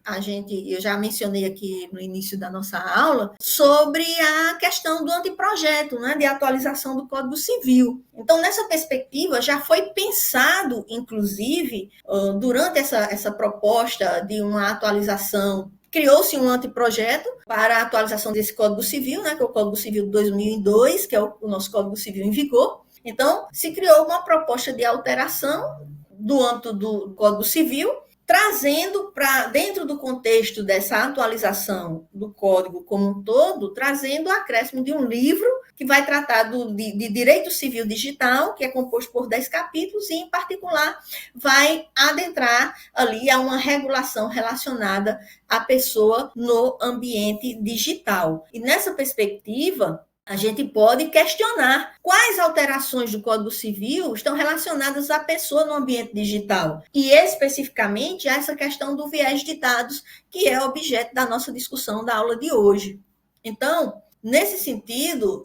eu já mencionei aqui no início da nossa aula, sobre a questão do anteprojeto, né, de atualização do Código Civil. Então, nessa perspectiva, já foi pensado, inclusive, durante essa proposta de uma atualização, criou-se um anteprojeto para a atualização desse Código Civil, né, que é o Código Civil de 2002, que é o nosso Código Civil em vigor. Então, se criou uma proposta de alteração do âmbito do Código Civil, trazendo para dentro do contexto dessa atualização do Código como um todo, trazendo o acréscimo de um livro que vai tratar de direito civil digital, que é composto por 10 capítulos, e, em particular, vai adentrar ali a uma regulação relacionada à pessoa no ambiente digital. E, nessa perspectiva, a gente pode questionar quais alterações do Código Civil estão relacionadas à pessoa no ambiente digital. E, especificamente, a essa questão do viés de dados, que é objeto da nossa discussão da aula de hoje. Então, nesse sentido,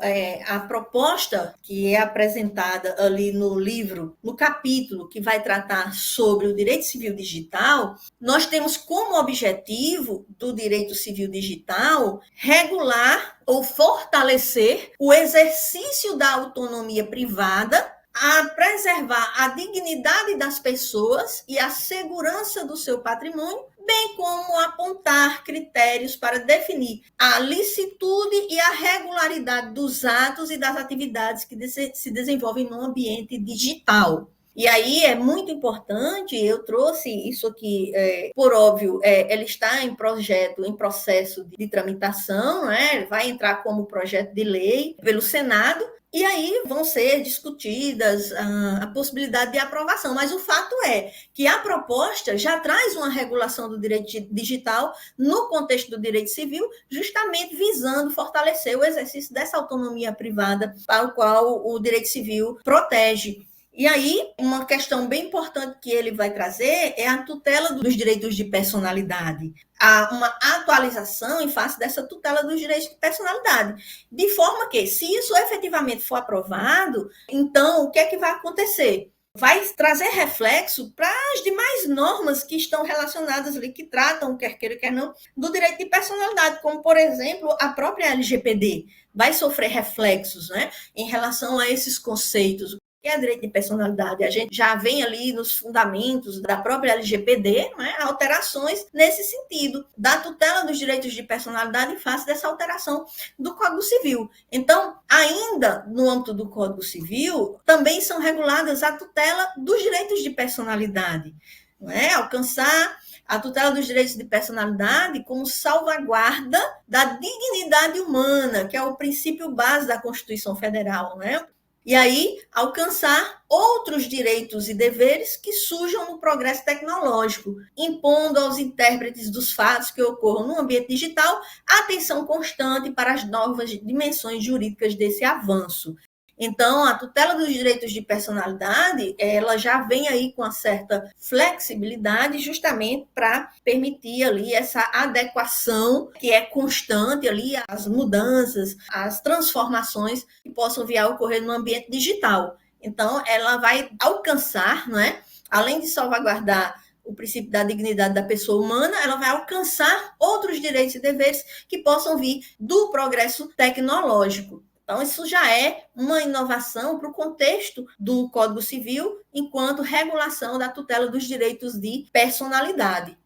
a proposta que é apresentada ali no livro, no capítulo que vai tratar sobre o direito civil digital, nós temos como objetivo do direito civil digital regular ou fortalecer o exercício da autonomia privada, a preservar a dignidade das pessoas e a segurança do seu patrimônio, bem como apontar critérios para definir a licitude e a regularidade dos atos e das atividades que se desenvolvem no ambiente digital. E aí é muito importante, eu trouxe isso aqui, por óbvio, ele está em processo de tramitação, né? Vai entrar como projeto de lei pelo Senado, e aí vão ser discutidas a possibilidade de aprovação. Mas o fato é que a proposta já traz uma regulação do direito digital no contexto do direito civil, justamente visando fortalecer o exercício dessa autonomia privada para o qual o direito civil protege. E aí, uma questão bem importante que ele vai trazer é a tutela dos direitos de personalidade. Há uma atualização em face dessa tutela dos direitos de personalidade. De forma que, se isso efetivamente for aprovado, então o que é que vai acontecer? Vai trazer reflexo para as demais normas que estão relacionadas ali, que tratam, quer queira, quer não, do direito de personalidade, como, por exemplo, a própria LGPD vai sofrer reflexos, né, em relação a esses conceitos. Que é direito de personalidade. A gente já vem ali nos fundamentos da própria LGPD, né, alterações nesse sentido, da tutela dos direitos de personalidade em face dessa alteração do Código Civil. Então, ainda no âmbito do Código Civil, também são reguladas a tutela dos direitos de personalidade, né, alcançar a tutela dos direitos de personalidade como salvaguarda da dignidade humana, que é o princípio base da Constituição Federal, né? E aí, alcançar outros direitos e deveres que surjam no progresso tecnológico, impondo aos intérpretes dos fatos que ocorram no ambiente digital atenção constante para as novas dimensões jurídicas desse avanço. Então, a tutela dos direitos de personalidade, ela já vem aí com uma certa flexibilidade, justamente para permitir ali essa adequação que é constante ali às mudanças, às transformações que possam vir a ocorrer no ambiente digital. Então, ela vai alcançar, não é? Além de salvaguardar o princípio da dignidade da pessoa humana, ela vai alcançar outros direitos e deveres que possam vir do progresso tecnológico. Então, isso já é uma inovação para o contexto do Código Civil, enquanto regulação da tutela dos direitos de personalidade.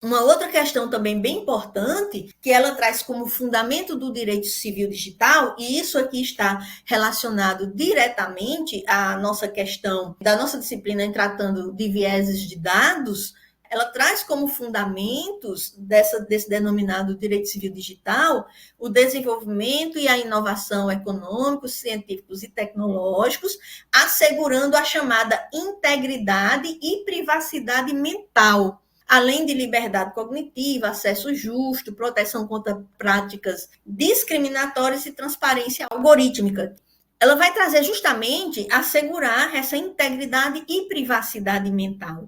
Uma outra questão também bem importante, que ela traz como fundamento do direito civil digital, e isso aqui está relacionado diretamente à nossa questão da nossa disciplina em tratando de vieses de dados, ela traz como fundamentos desse denominado direito civil digital o desenvolvimento e a inovação econômicos, científicos e tecnológicos, assegurando a chamada integridade e privacidade mental, além de liberdade cognitiva, acesso justo, proteção contra práticas discriminatórias e transparência algorítmica. Ela vai trazer justamente assegurar essa integridade e privacidade mental.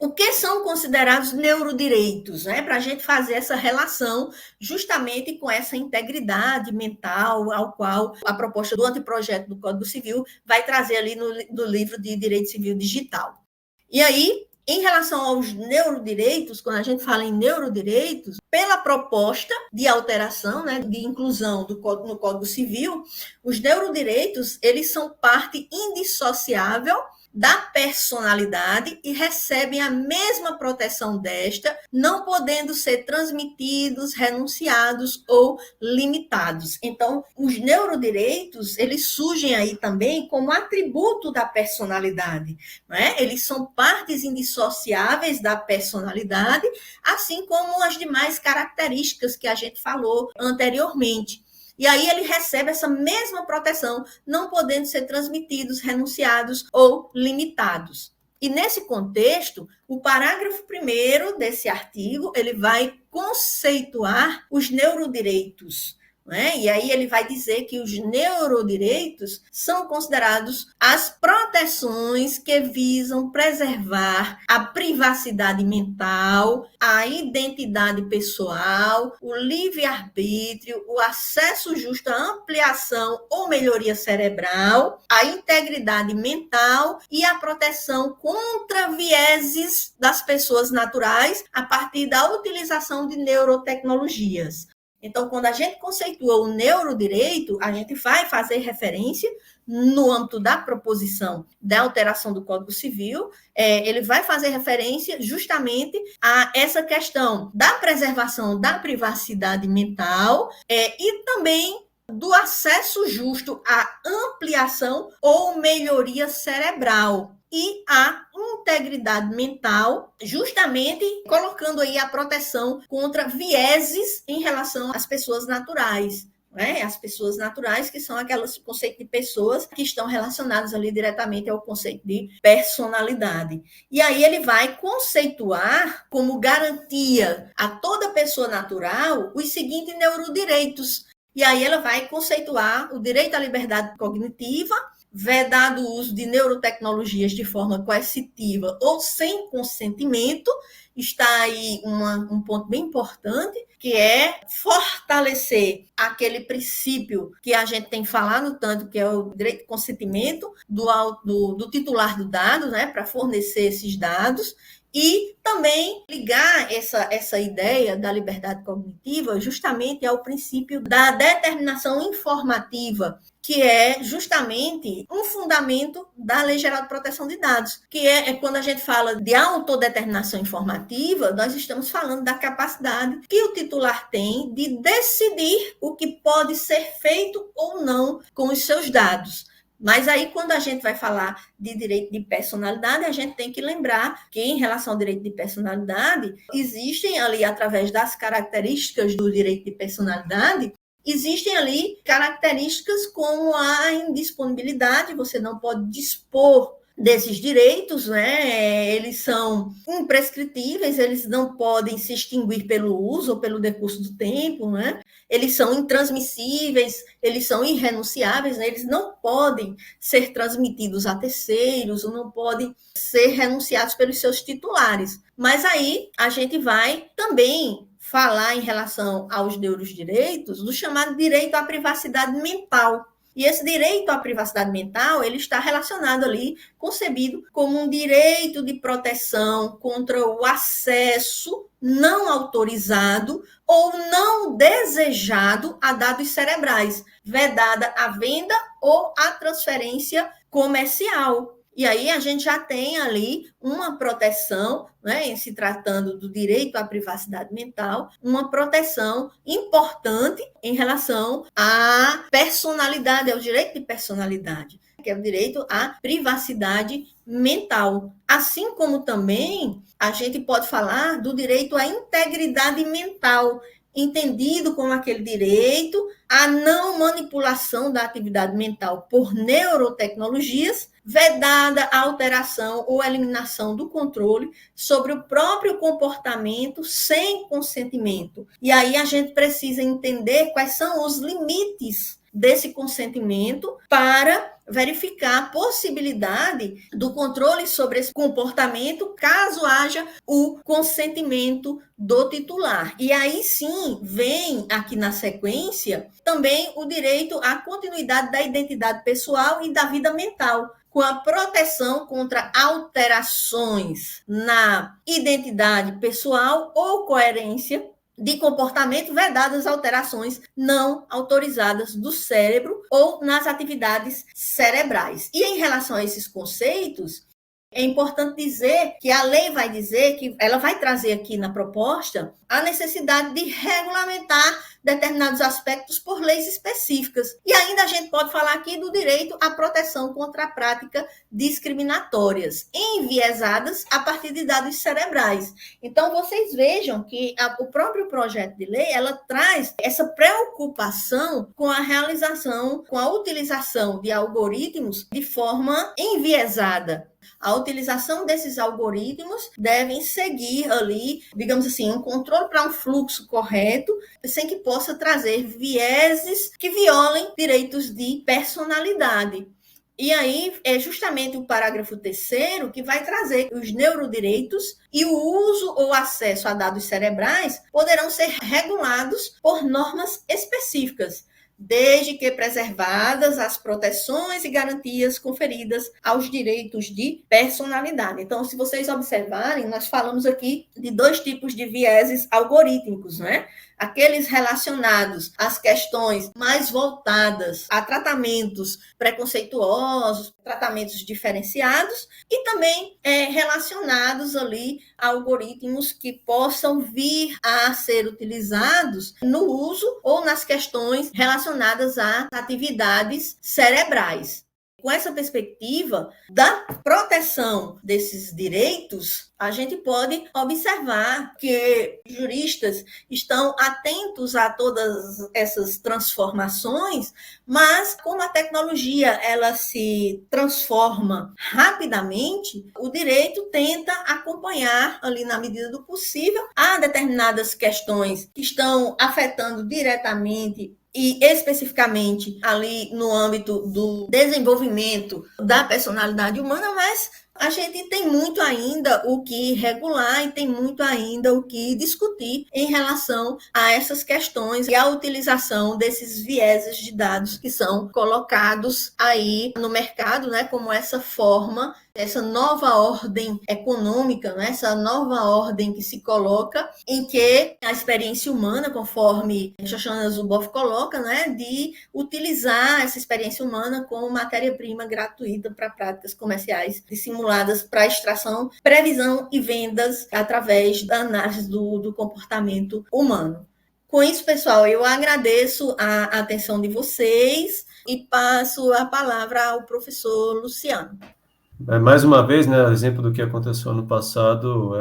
O que são considerados neurodireitos, né? Para a gente fazer essa relação justamente com essa integridade mental, ao qual a proposta do anteprojeto do Código Civil vai trazer ali no livro de Direito Civil Digital. E aí, em relação aos neurodireitos, quando a gente fala em neurodireitos, pela proposta de alteração, né, de inclusão no Código Civil, os neurodireitos, eles são parte indissociável da personalidade e recebem a mesma proteção desta, não podendo ser transmitidos, renunciados ou limitados. Então, os neurodireitos, eles surgem aí também como atributo da personalidade, não é? Eles são partes indissociáveis da personalidade, assim como as demais características que a gente falou anteriormente. E aí ele recebe essa mesma proteção, não podendo ser transmitidos, renunciados ou limitados. E nesse contexto, o parágrafo 1º desse artigo, ele vai conceituar os neurodireitos, né? E aí ele vai dizer que os neurodireitos são considerados as proteções que visam preservar a privacidade mental, a identidade pessoal, o livre-arbítrio, o acesso justo à ampliação ou melhoria cerebral, a integridade mental e a proteção contra vieses das pessoas naturais a partir da utilização de neurotecnologias. Então, quando a gente conceitua o neurodireito, a gente vai fazer referência no âmbito da proposição da alteração do Código Civil, ele vai fazer referência justamente a essa questão da preservação da privacidade mental e também do acesso justo à ampliação ou melhoria cerebral e a integridade mental, justamente colocando aí a proteção contra vieses em relação às pessoas naturais. Né? As pessoas naturais, que são aquelas conceitos de pessoas que estão relacionadas ali diretamente ao conceito de personalidade. E aí ele vai conceituar como garantia a toda pessoa natural os seguintes neurodireitos. E aí ela vai conceituar o direito à liberdade cognitiva, vedado o uso de neurotecnologias de forma coercitiva ou sem consentimento, está aí um ponto bem importante, que é fortalecer aquele princípio que a gente tem falado tanto, que é o direito de consentimento do titular do dado, né, para fornecer esses dados, e também ligar essa ideia da liberdade cognitiva justamente ao princípio da determinação informativa, que é justamente um fundamento da Lei Geral de Proteção de Dados, que é quando a gente fala de autodeterminação informativa, nós estamos falando da capacidade que o titular tem de decidir o que pode ser feito ou não com os seus dados. Mas aí, quando a gente vai falar de direito de personalidade, a gente tem que lembrar que, em relação ao direito de personalidade, existem ali, através das características do direito de personalidade, existem ali características como a indisponibilidade, você não pode dispor desses direitos, né? Eles são imprescritíveis, eles não podem se extinguir pelo uso ou pelo decurso do tempo, né? Eles são intransmissíveis, eles são irrenunciáveis, né? Eles não podem ser transmitidos a terceiros, ou não podem ser renunciados pelos seus titulares. Mas aí a gente vai também falar em relação aos neurodireitos do chamado direito à privacidade mental. E esse direito à privacidade mental, ele está relacionado ali, concebido como um direito de proteção contra o acesso não autorizado ou não desejado a dados cerebrais, vedada a venda ou a transferência comercial. E aí a gente já tem ali uma proteção, né, em se tratando do direito à privacidade mental, uma proteção importante em relação à personalidade, ao direito de personalidade, que é o direito à privacidade mental. Assim como também a gente pode falar do direito à integridade mental, entendido como aquele direito à não manipulação da atividade mental por neurotecnologias, vedada a alteração ou eliminação do controle sobre o próprio comportamento sem consentimento. E aí a gente precisa entender quais são os limites desse consentimento para verificar a possibilidade do controle sobre esse comportamento caso haja o consentimento do titular. E aí sim vem aqui na sequência também o direito à continuidade da identidade pessoal e da vida mental, com a proteção contra alterações na identidade pessoal ou coerência de comportamento, vedadas alterações não autorizadas do cérebro ou nas atividades cerebrais. E em relação a esses conceitos, é importante dizer que a lei vai dizer que ela vai trazer aqui na proposta a necessidade de regulamentar determinados aspectos por leis específicas. E ainda a gente pode falar aqui do direito à proteção contra a prática discriminatórias, enviesadas a partir de dados cerebrais. Então, vocês vejam que o próprio projeto de lei, ela traz essa preocupação com a realização, com a utilização de algoritmos de forma enviesada. A utilização desses algoritmos devem seguir ali, digamos assim, um controle para um fluxo correto, sem que possa trazer vieses que violem direitos de personalidade. E aí é justamente o parágrafo 3º que vai trazer os neurodireitos e o uso ou acesso a dados cerebrais poderão ser regulados por normas específicas, desde que preservadas as proteções e garantias conferidas aos direitos de personalidade. Então, se vocês observarem, nós falamos aqui de 2 tipos de vieses algorítmicos, né? Aqueles relacionados às questões mais voltadas a tratamentos preconceituosos, tratamentos diferenciados, e também relacionados ali a algoritmos que possam vir a ser utilizados no uso ou nas questões relacionadas a atividades cerebrais. Com essa perspectiva da proteção desses direitos, a gente pode observar que juristas estão atentos a todas essas transformações, mas como a tecnologia ela se transforma rapidamente, o direito tenta acompanhar ali na medida do possível. Há determinadas questões que estão afetando diretamente e especificamente ali no âmbito do desenvolvimento da personalidade humana, mas a gente tem muito ainda o que regular e tem muito ainda o que discutir em relação a essas questões e a utilização desses vieses de dados que são colocados aí no mercado, né, como essa forma, essa nova ordem econômica, né, essa nova ordem que se coloca, em que a experiência humana, conforme Shoshana Zuboff coloca, né, de utilizar essa experiência humana como matéria-prima gratuita para práticas comerciais dissimuladas para extração, previsão e vendas através da análise do comportamento humano. Com isso, pessoal, eu agradeço a atenção de vocês e passo a palavra ao professor Luciano. Mais uma vez, né, exemplo do que aconteceu no passado,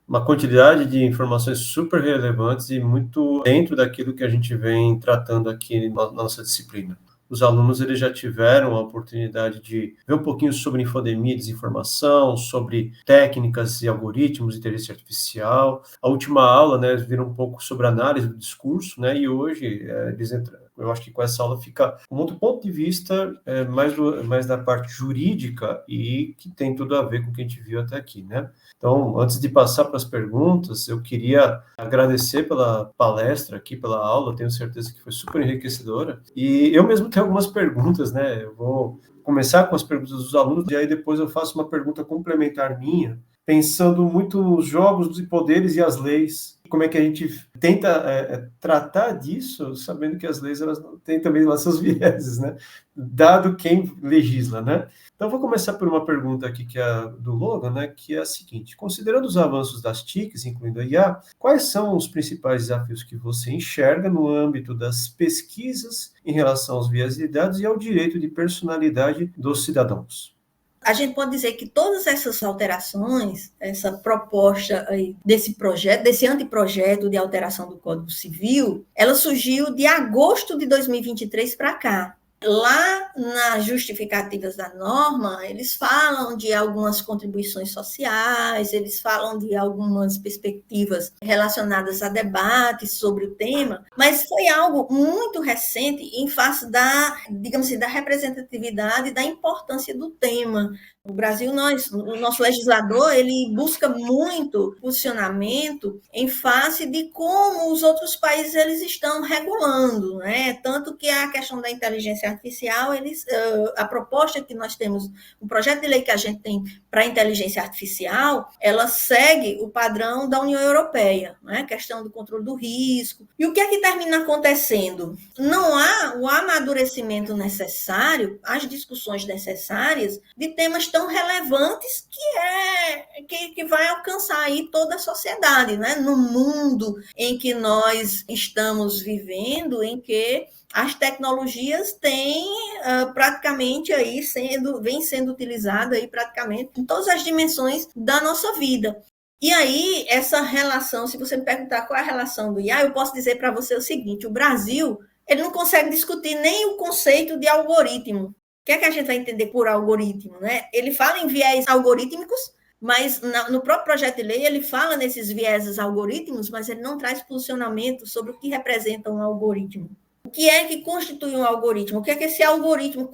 uma quantidade de informações super relevantes e muito dentro daquilo que a gente vem tratando aqui na nossa disciplina. Os alunos eles já tiveram a oportunidade de ver um pouquinho sobre infodemia e desinformação, sobre técnicas e algoritmos de inteligência artificial. A última aula, né, vira um pouco sobre análise do discurso, né, e hoje eu acho que com essa aula fica um outro ponto de vista mais da parte jurídica e que tem tudo a ver com o que a gente viu até aqui, né? Então, antes de passar para as perguntas, eu queria agradecer pela palestra aqui, pela aula, tenho certeza que foi super enriquecedora. E eu mesmo tenho algumas perguntas, né? Eu vou começar com as perguntas dos alunos e aí depois eu faço uma pergunta complementar minha, pensando muito nos jogos dos poderes e as leis. Como é que a gente tenta tratar disso, sabendo que as leis elas têm também lá seus vieses, né? Dado quem legisla, né? Então, vou começar por uma pergunta aqui que é a do Logan, né? Que é a seguinte: considerando os avanços das TICs, incluindo a IA, quais são os principais desafios que você enxerga no âmbito das pesquisas em relação aos vieses de dados e ao direito de personalidade dos cidadãos? A gente pode dizer que todas essas alterações, essa proposta aí desse projeto, desse anteprojeto de alteração do Código Civil, ela surgiu de agosto de 2023 para cá. Lá nas justificativas da norma, eles falam de algumas contribuições sociais, eles falam de algumas perspectivas relacionadas a debates sobre o tema, mas foi algo muito recente em face da, digamos assim, da representatividade e da importância do tema. No Brasil, o nosso legislador, ele busca muito posicionamento em face de como os outros países eles estão regulando, né? Tanto que a questão da inteligência artificial, a proposta que nós temos, o projeto de lei que a gente tem para a inteligência artificial, ela segue o padrão da União Europeia, né? Questão do controle do risco. E o que é que termina acontecendo? Não há o amadurecimento necessário, as discussões necessárias de temas tão relevantes que vai alcançar aí toda a sociedade, né? No mundo em que nós estamos vivendo, em que as tecnologias têm praticamente aí vem sendo utilizada aí praticamente em todas as dimensões da nossa vida. E aí, essa relação, se você me perguntar qual é a relação do IA, eu posso dizer para você o seguinte: o Brasil, ele não consegue discutir nem o conceito de algoritmo. O que é que a gente vai entender por algoritmo, né? Ele fala em viés algorítmicos, mas no próprio projeto de lei ele fala nesses vieses algorítmicos, mas ele não traz posicionamento sobre o que representa um algoritmo. O que é que constitui um algoritmo? O que é que esse algoritmo,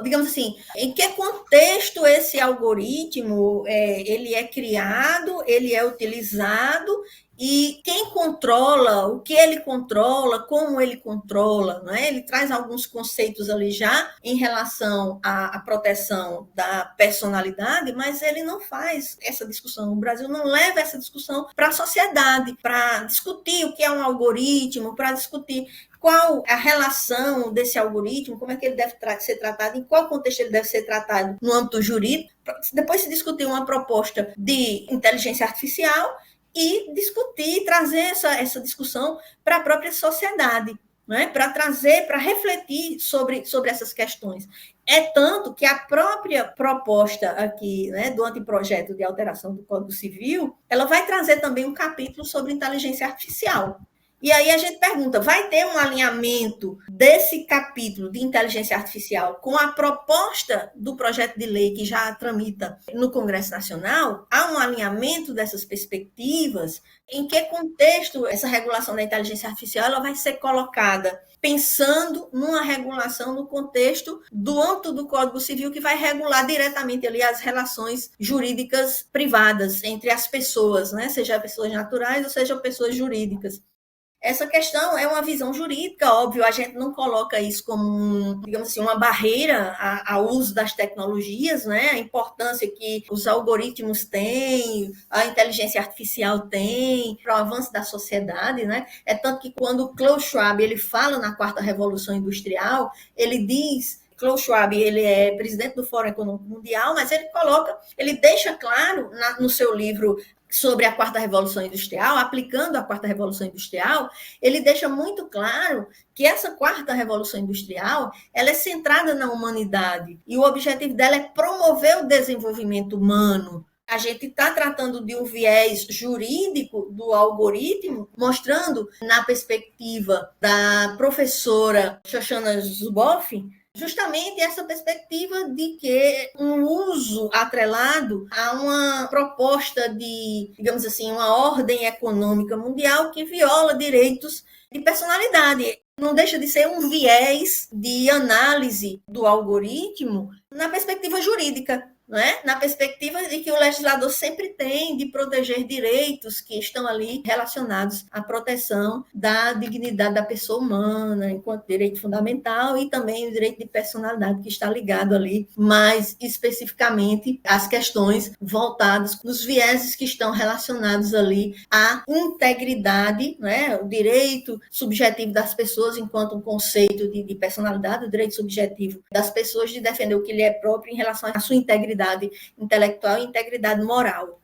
digamos assim, em que contexto esse algoritmo ele é criado, ele é utilizado e quem controla, o que ele controla, como ele controla, né? Ele traz alguns conceitos ali já em relação à proteção da personalidade, mas ele não faz essa discussão. O Brasil não leva essa discussão para a sociedade, para discutir o que é um algoritmo, para discutir qual a relação desse algoritmo, como é que ele deve ser tratado, em qual contexto ele deve ser tratado no âmbito jurídico. Depois se discutir uma proposta de inteligência artificial e discutir, trazer essa discussão para a própria sociedade, né? Para trazer, para refletir sobre essas questões. É tanto que a própria proposta aqui, né, do anteprojeto de alteração do Código Civil, ela vai trazer também um capítulo sobre inteligência artificial. E aí a gente pergunta, vai ter um alinhamento desse capítulo de inteligência artificial com a proposta do projeto de lei que já tramita no Congresso Nacional? Há um alinhamento dessas perspectivas? Em que contexto essa regulação da inteligência artificial ela vai ser colocada? Pensando numa regulação no contexto do âmbito do Código Civil que vai regular diretamente ali as relações jurídicas privadas entre as pessoas, né? Seja pessoas naturais ou seja pessoas jurídicas. Essa questão é uma visão jurídica, óbvio, a gente não coloca isso como, digamos assim, uma barreira ao uso das tecnologias, né? A importância que os algoritmos têm, a inteligência artificial tem para o avanço da sociedade, né? É tanto que quando o Klaus Schwab ele fala na quarta revolução industrial, ele diz Klaus Schwab, ele é presidente do Fórum Econômico Mundial, mas ele deixa claro no seu livro sobre a quarta revolução industrial, aplicando a quarta revolução industrial, ele deixa muito claro que essa quarta revolução industrial, ela é centrada na humanidade e o objetivo dela é promover o desenvolvimento humano. A gente está tratando de um viés jurídico do algoritmo, mostrando na perspectiva da professora Shoshana Zuboff, justamente essa perspectiva de que um uso atrelado a uma proposta de, digamos assim, uma ordem econômica mundial que viola direitos de personalidade. Não deixa de ser um viés de análise do algoritmo na perspectiva jurídica. Não é? Na perspectiva de que o legislador sempre tem de proteger direitos que estão ali relacionados à proteção da dignidade da pessoa humana, enquanto direito fundamental, e também o direito de personalidade, que está ligado ali mais especificamente às questões voltadas nos vieses que estão relacionados ali à integridade, né? O direito subjetivo das pessoas enquanto um conceito de personalidade, o direito subjetivo das pessoas de defender o que lhe é próprio em relação à sua integridade intelectual e integridade moral.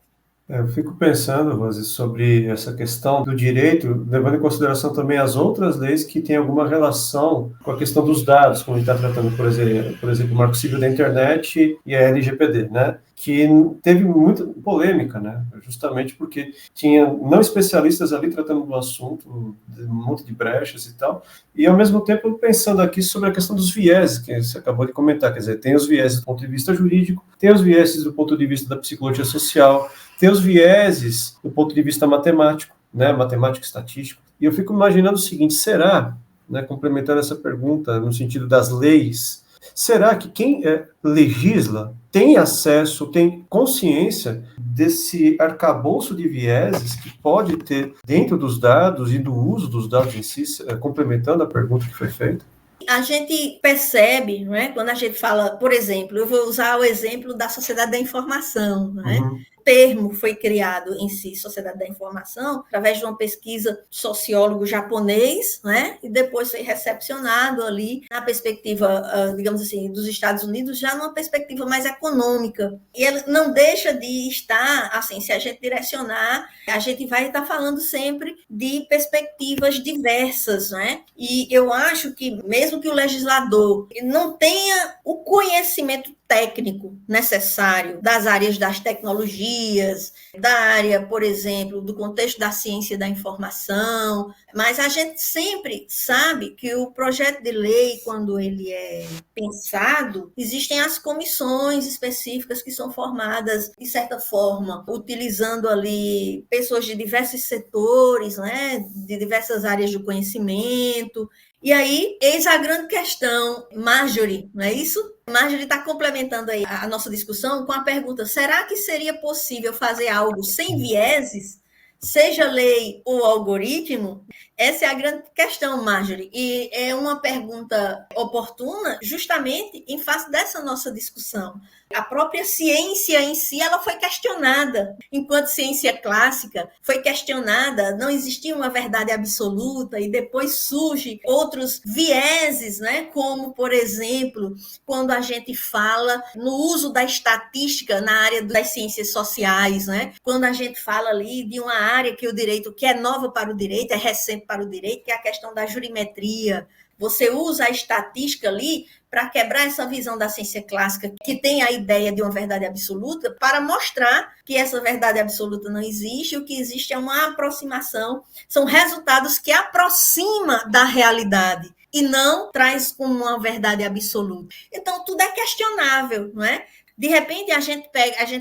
Eu fico pensando, Rose, sobre essa questão do direito, levando em consideração também as outras leis que têm alguma relação com a questão dos dados, como a gente está tratando, por exemplo, o Marco Civil da Internet e a LGPD, né? Que teve muita polêmica, né? Justamente porque tinha não especialistas ali tratando do assunto, um monte de brechas e tal, e ao mesmo tempo pensando aqui sobre a questão dos vieses, que você acabou de comentar, quer dizer, tem os vieses do ponto de vista jurídico, tem os vieses do ponto de vista da psicologia social, tem os vieses do ponto de vista matemático, né, matemático e estatístico. E eu fico imaginando o seguinte, será, né, complementando essa pergunta no sentido das leis, será que quem legisla tem acesso, tem consciência desse arcabouço de vieses que pode ter dentro dos dados e do uso dos dados em si, complementando a pergunta que foi feita? A gente percebe, não é? Quando a gente fala, por exemplo, eu vou usar o exemplo da sociedade da informação, não é? Uhum. O termo foi criado em si, sociedade da informação, através de uma pesquisa sociólogo japonês, né? E depois foi recepcionado ali na perspectiva, digamos assim, dos Estados Unidos, já numa perspectiva mais econômica. E ele não deixa de estar, assim, se a gente direcionar, a gente vai estar falando sempre de perspectivas diversas, né? E eu acho que, mesmo que o legislador não tenha o conhecimento técnico necessário das áreas das tecnologias, da área, por exemplo, do contexto da ciência da informação, mas a gente sempre sabe que o projeto de lei, quando ele é pensado, existem as comissões específicas que são formadas, de certa forma, utilizando ali pessoas de diversos setores, né, de diversas áreas do conhecimento. E aí, eis a grande questão, Marjorie, não é isso? Marjorie está complementando aí a nossa discussão com a pergunta: será que seria possível fazer algo sem vieses, seja lei ou algoritmo? Essa é a grande questão, Marjorie, e é uma pergunta oportuna justamente em face dessa nossa discussão. A própria ciência em si, ela foi questionada. Enquanto ciência clássica foi questionada, não existia uma verdade absoluta, e depois surgem outros vieses, né? Como, por exemplo, quando a gente fala no uso da estatística na área das ciências sociais, né? Quando a gente fala ali de uma área que o direito, que é nova para o direito, é recente para o direito, que é a questão da jurimetria, Você usa a estatística ali para quebrar essa visão da ciência clássica, que tem a ideia de uma verdade absoluta, para mostrar que essa verdade absoluta não existe, o que existe é uma aproximação, são resultados que aproximam da realidade e não traz como uma verdade absoluta. Então, tudo é questionável, não é? De repente, a gente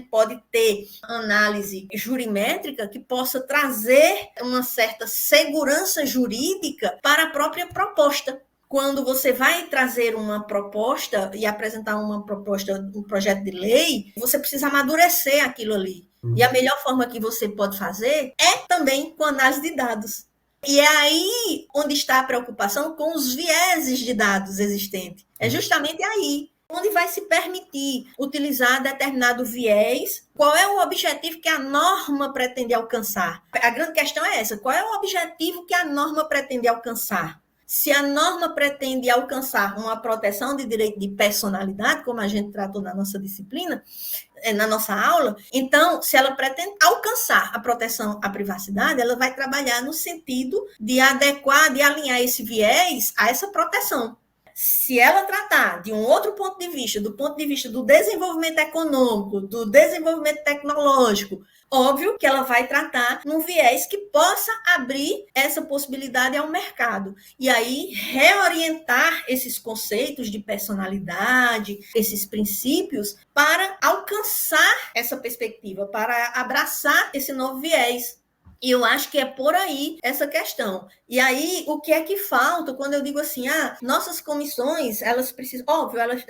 pode ter análise jurimétrica que possa trazer uma certa segurança jurídica para a própria proposta. Quando você vai trazer uma proposta e apresentar uma proposta, um projeto de lei, você precisa amadurecer aquilo ali. E a melhor forma que você pode fazer é também com análise de dados. E é aí onde está a preocupação com os vieses de dados existentes. É justamente aí onde vai se permitir utilizar determinado viés. Qual é o objetivo que a norma pretende alcançar? A grande questão é essa: qual é o objetivo que a norma pretende alcançar? Se a norma pretende alcançar uma proteção de direito de personalidade, como a gente tratou na nossa disciplina, na nossa aula, então, se ela pretende alcançar a proteção à privacidade, ela vai trabalhar no sentido de adequar, de alinhar esse viés a essa proteção. Se ela tratar de um outro ponto de vista, do ponto de vista do desenvolvimento econômico, do desenvolvimento tecnológico, óbvio que ela vai tratar num viés que possa abrir essa possibilidade ao mercado. E aí, reorientar esses conceitos de personalidade, esses princípios, para alcançar essa perspectiva, para abraçar esse novo viés. E eu acho que é por aí essa questão. E aí, o que é que falta quando eu digo assim, nossas comissões, elas precisam, óbvio, elas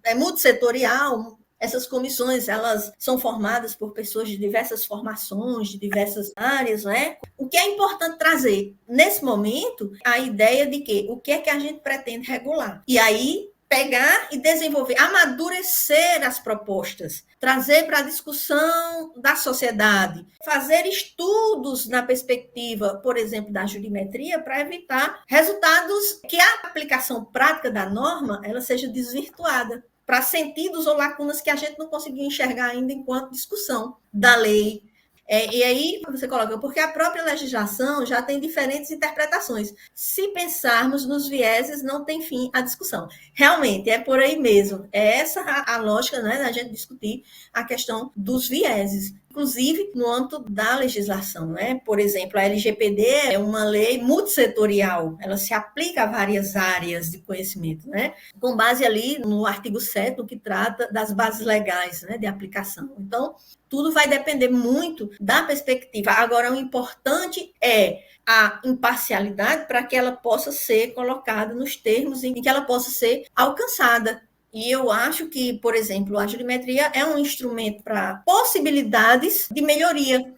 é multissetorial, essas comissões, elas são formadas por pessoas de diversas formações, de diversas áreas, né? O que é importante trazer, nesse momento, a ideia de que o que é que a gente pretende regular. E aí, pegar e desenvolver, amadurecer as propostas, trazer para a discussão da sociedade, fazer estudos na perspectiva, por exemplo, da jurimetria, para evitar resultados que a aplicação prática da norma ela seja desvirtuada para sentidos ou lacunas que a gente não conseguiu enxergar ainda enquanto discussão da lei. E aí você coloca, porque a própria legislação já tem diferentes interpretações. Se pensarmos nos vieses, não tem fim a discussão. Realmente, é por aí mesmo. É essa a lógica, né, da gente discutir a questão dos vieses, inclusive no âmbito da legislação, né? Por exemplo, a LGPD é uma lei multissetorial, ela se aplica a várias áreas de conhecimento, né? Com base ali no artigo 7º, que trata das bases legais, né, de aplicação. Então, tudo vai depender muito da perspectiva. Agora, o importante é a imparcialidade para que ela possa ser colocada nos termos em que ela possa ser alcançada. E eu acho que, por exemplo, a jurimetria é um instrumento para possibilidades de melhoria.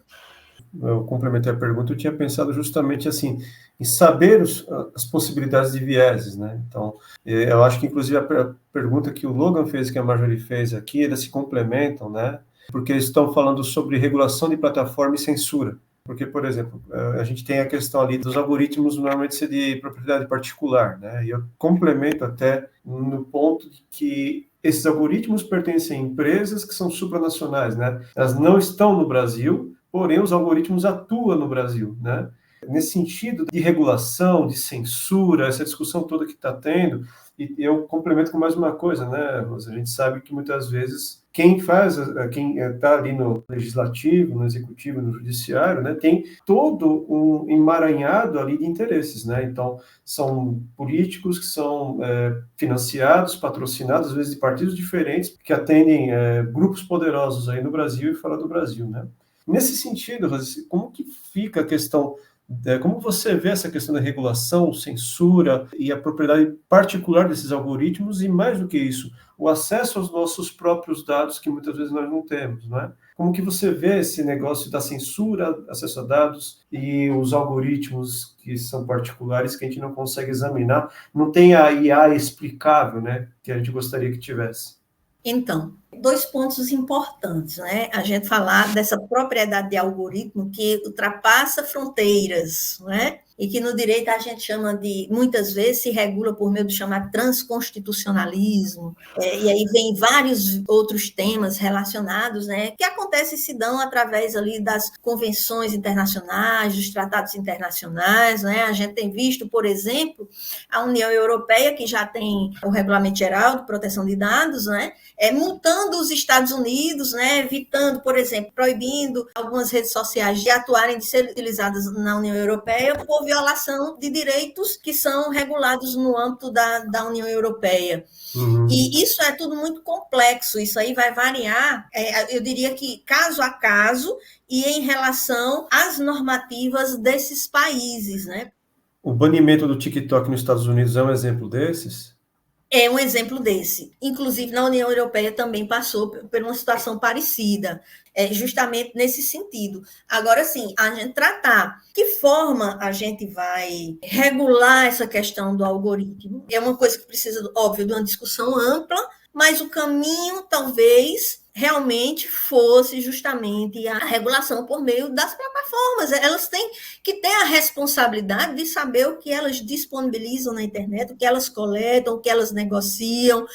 Eu complementei a pergunta, eu tinha pensado justamente assim, em saber as possibilidades de vieses, né? Então, eu acho que, inclusive, a pergunta que o Logan fez, que a Marjorie fez aqui, eles se complementam, né? Porque eles estão falando sobre regulação de plataforma e censura. Porque, por exemplo, a gente tem a questão ali dos algoritmos normalmente ser de propriedade particular, né? E eu complemento até no ponto de que esses algoritmos pertencem a empresas que são supranacionais, né? Elas não estão no Brasil, porém os algoritmos atuam no Brasil, né? Nesse sentido de regulação, de censura, essa discussão toda que está tendo, e eu complemento com mais uma coisa, né, Rosa? A gente sabe que muitas vezes quem está ali no legislativo, no executivo, no judiciário, né, tem todo um emaranhado ali de interesses, né? Então, são políticos que são financiados, patrocinados, às vezes de partidos diferentes, que atendem grupos poderosos aí no Brasil e fora do Brasil, né? Nesse sentido, Rosa, como que fica a questão, como você vê essa questão da regulação, censura e a propriedade particular desses algoritmos e, mais do que isso, o acesso aos nossos próprios dados que muitas vezes nós não temos, não é? Como que você vê esse negócio da censura, acesso a dados e os algoritmos que são particulares que a gente não consegue examinar, não tem a IA explicável, né, que a gente gostaria que tivesse? Então, Dois pontos importantes, né? A gente falar dessa propriedade de algoritmo que ultrapassa fronteiras, né? E que no direito a gente chama de, muitas vezes, se regula por meio do chamado transconstitucionalismo, e aí vem vários outros temas relacionados, né, que acontecem e se dão através ali das convenções internacionais, dos tratados internacionais, né? A gente tem visto, por exemplo, a União Europeia, que já tem o Regulamento Geral de Proteção de Dados, né, multando os Estados Unidos, né, evitando, por exemplo, proibindo algumas redes sociais de atuarem, de serem utilizadas na União Europeia por violação de direitos que são regulados no âmbito da União Europeia. Uhum. E isso é tudo muito complexo, isso aí vai variar, eu diria que caso a caso e em relação às normativas desses países, né? O banimento do TikTok nos Estados Unidos é um exemplo desses? É um exemplo desse. Inclusive, na União Europeia também passou por uma situação parecida, justamente nesse sentido. Agora, sim, a gente tratar que forma a gente vai regular essa questão do algoritmo é uma coisa que precisa, óbvio, de uma discussão ampla, mas o caminho, talvez, realmente fosse justamente a regulação por meio das plataformas. Elas têm que ter a responsabilidade de saber o que elas disponibilizam na internet, o que elas coletam, o que elas negociam,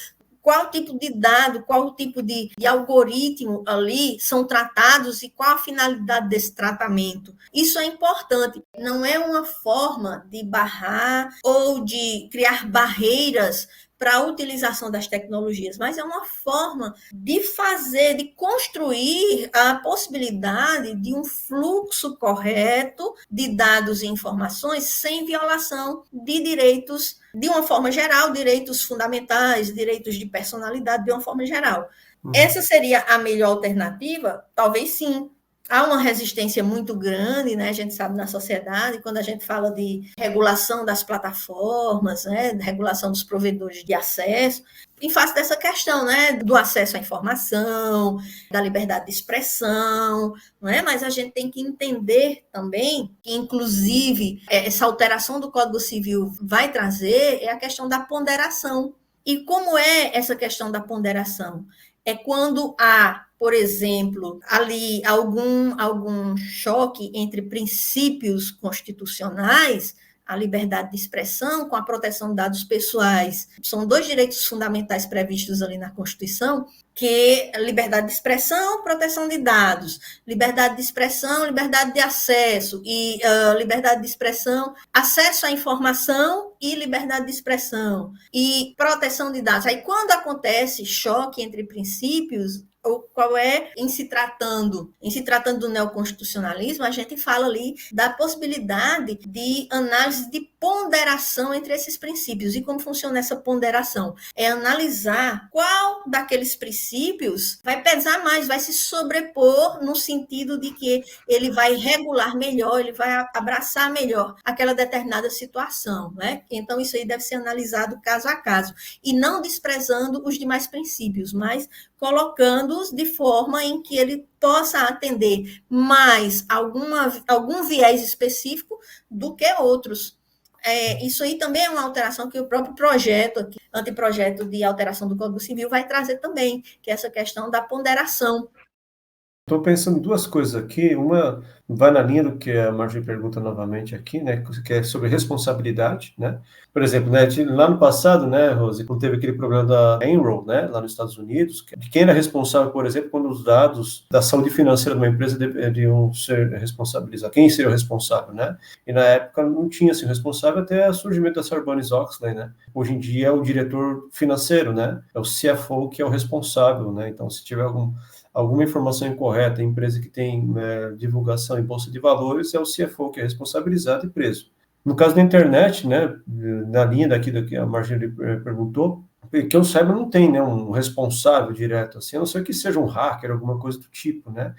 qual tipo de dado, qual tipo de algoritmo ali são tratados e qual a finalidade desse tratamento. Isso é importante. Não é uma forma de barrar ou de criar barreiras para a utilização das tecnologias, mas é uma forma de fazer, de construir a possibilidade de um fluxo correto de dados e informações sem violação de direitos, de uma forma geral, direitos fundamentais, direitos de personalidade, de uma forma geral. Essa seria a melhor alternativa? Talvez sim. Há uma resistência muito grande, né? A gente sabe na sociedade, quando a gente fala de regulação das plataformas, né? De regulação dos provedores de acesso, em face dessa questão, né? Do acesso à informação, da liberdade de expressão, não é? Mas a gente tem que entender também que, inclusive, essa alteração do Código Civil vai trazer a questão da ponderação. E como é essa questão da ponderação? É quando há, por exemplo, ali algum choque entre princípios constitucionais, a liberdade de expressão com a proteção de dados pessoais. São dois direitos fundamentais previstos ali na Constituição, que é liberdade de expressão, proteção de dados, liberdade de expressão, liberdade de acesso, e liberdade de expressão, acesso à informação e liberdade de expressão, e proteção de dados. Aí, quando acontece choque entre princípios, ou qual é, em se tratando do neoconstitucionalismo, a gente fala ali da possibilidade de análise de ponderação entre esses princípios. E como funciona essa ponderação? É analisar qual daqueles princípios vai pesar mais, vai se sobrepor no sentido de que ele vai regular melhor, ele vai abraçar melhor aquela determinada situação, né? Então, isso aí deve ser analisado caso a caso, e não desprezando os demais princípios, mas colocando-os de forma em que ele possa atender mais algum viés específico do que outros. Isso aí também é uma alteração que o próprio projeto, aqui, anteprojeto de alteração do Código Civil, vai trazer também, que é essa questão da ponderação. Estou pensando em duas coisas aqui. Uma vai na linha do que a Marjorie pergunta novamente aqui, né, que é sobre responsabilidade, né? Por exemplo, né, lá no passado, né, Rose, quando teve aquele problema da Enron, né, lá nos Estados Unidos, de quem era responsável, por exemplo, quando os dados da saúde financeira de uma empresa deveriam ser responsabilizados, quem seria o responsável, né? E na época não tinha assim, responsável até o surgimento da Sarbanes-Oxley, né? Hoje em dia é o diretor financeiro, né? É o CFO que é o responsável, né? Então, se tiver alguma informação incorreta, a empresa que tem divulgação em bolsa de valores, é o CFO que é responsabilizado e preso. No caso da internet, né, na linha daqui do que a Marjorie perguntou, que eu saiba, não tem, né, um responsável direto, assim, a não ser que seja um hacker, alguma coisa do tipo, né?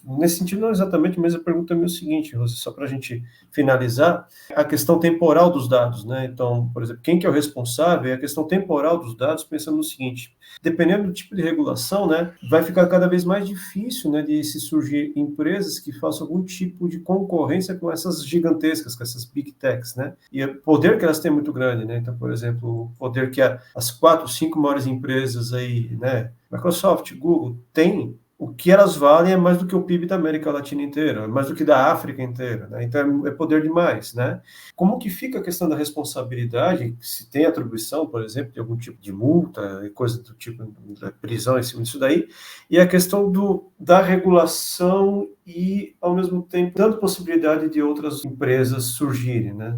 nesse sentido, não exatamente, mas a pergunta é o seguinte, Rose, só para a gente finalizar, a questão temporal dos dados, né? Então, por exemplo, quem que é o responsável? E a questão temporal dos dados, pensando no seguinte, dependendo do tipo de regulação, né, vai ficar cada vez mais difícil, né, de se surgir empresas que façam algum tipo de concorrência com essas gigantescas, com essas big techs, né? E o poder que elas têm é muito grande, né? Então, por exemplo, o poder que as 4, 5 maiores empresas aí, né, Microsoft, Google, têm, o que elas valem é mais do que o PIB da América Latina inteira, é mais do que da África inteira, né? Então é poder demais, né? Como que fica a questão da responsabilidade, se tem atribuição, por exemplo, de algum tipo de multa e coisa do tipo, da prisão em cima disso daí, e a questão da regulação e, ao mesmo tempo, dando possibilidade de outras empresas surgirem, né?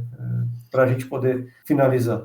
Para a gente poder finalizar.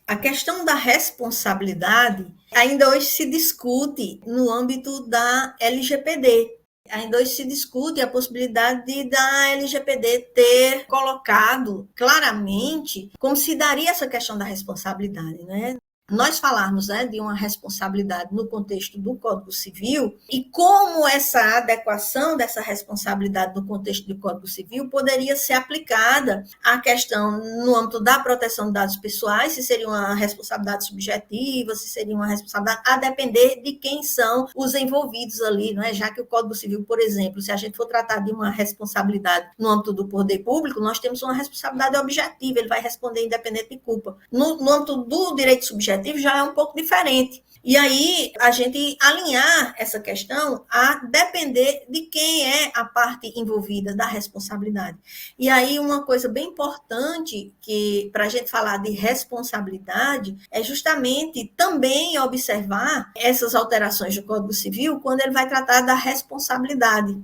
A questão da responsabilidade ainda hoje se discute no âmbito da LGPD. Ainda hoje se discute a possibilidade da LGPD ter colocado claramente como se daria essa questão da responsabilidade, né? Nós falarmos, né, de uma responsabilidade no contexto do Código Civil e como essa adequação dessa responsabilidade no contexto do Código Civil poderia ser aplicada à questão no âmbito da proteção de dados pessoais, se seria uma responsabilidade subjetiva, se seria uma responsabilidade, a depender de quem são os envolvidos ali, não é? Já que o Código Civil, por exemplo, se a gente for tratar de uma responsabilidade no âmbito do poder público, nós temos uma responsabilidade objetiva, ele vai responder independente de culpa. No âmbito do direito subjetivo, já é um pouco diferente. E aí, a gente alinhar essa questão a depender de quem é a parte envolvida da responsabilidade. E aí, uma coisa bem importante que para a gente falar de responsabilidade é justamente também observar essas alterações do Código Civil quando ele vai tratar da responsabilidade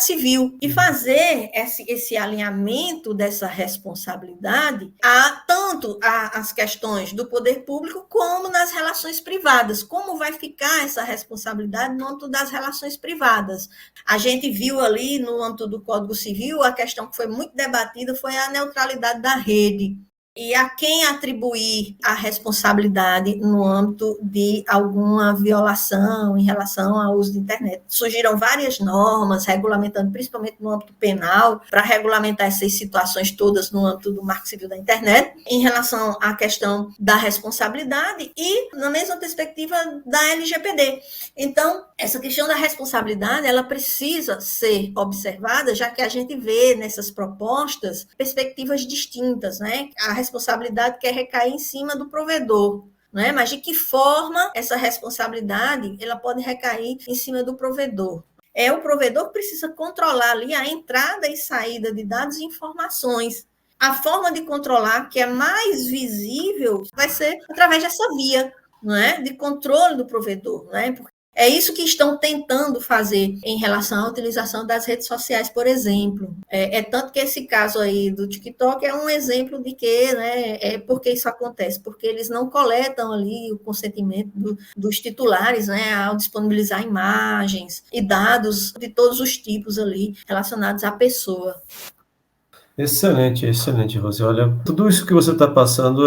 civil e fazer esse alinhamento dessa responsabilidade tanto às questões do poder público como nas relações privadas. Como vai ficar essa responsabilidade no âmbito das relações privadas? A gente viu ali no âmbito do Código Civil, a questão que foi muito debatida foi a neutralidade da rede. E a quem atribuir a responsabilidade no âmbito de alguma violação em relação ao uso da internet. Surgiram várias normas regulamentando, principalmente no âmbito penal, para regulamentar essas situações todas no âmbito do Marco Civil da Internet, em relação à questão da responsabilidade e na mesma perspectiva da LGPD. Então, essa questão da responsabilidade, ela precisa ser observada, já que a gente vê nessas propostas perspectivas distintas, né? A responsabilidade quer recair em cima do provedor, né? Mas de que forma essa responsabilidade ela pode recair em cima do provedor? É o provedor que precisa controlar ali a entrada e saída de dados e informações. A forma de controlar que é mais visível vai ser através dessa via, não é? De controle do provedor, não é? Porque é isso que estão tentando fazer em relação à utilização das redes sociais, por exemplo. Tanto que esse caso aí do TikTok é um exemplo de que, né, por que isso acontece? Porque eles não coletam ali o consentimento dos titulares, né, ao disponibilizar imagens e dados de todos os tipos ali relacionados à pessoa. Excelente, excelente, Rose. Olha, tudo isso que você está passando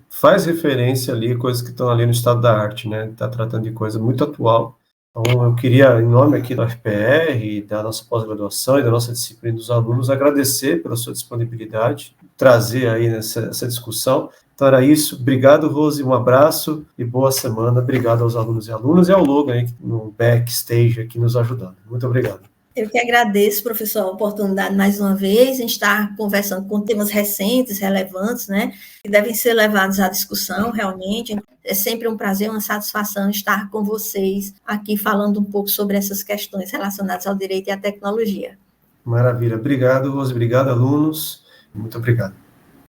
faz referência ali, coisas que estão ali no estado da arte, né? Está tratando de coisa muito atual. Então, eu queria, em nome aqui da UFPR, da nossa pós-graduação e da nossa disciplina dos alunos, agradecer pela sua disponibilidade, trazer aí essa discussão. Então, era isso. Obrigado, Rose, um abraço e boa semana. Obrigado aos alunos e alunas e ao Logan aí no backstage aqui nos ajudando. Muito obrigado. Eu que agradeço, professor, a oportunidade mais uma vez. A gente está conversando com temas recentes, relevantes, né, que devem ser levados à discussão, realmente. É sempre um prazer, uma satisfação estar com vocês aqui falando um pouco sobre essas questões relacionadas ao direito e à tecnologia. Maravilha. Obrigado, Rose. Obrigado, alunos. Muito obrigado.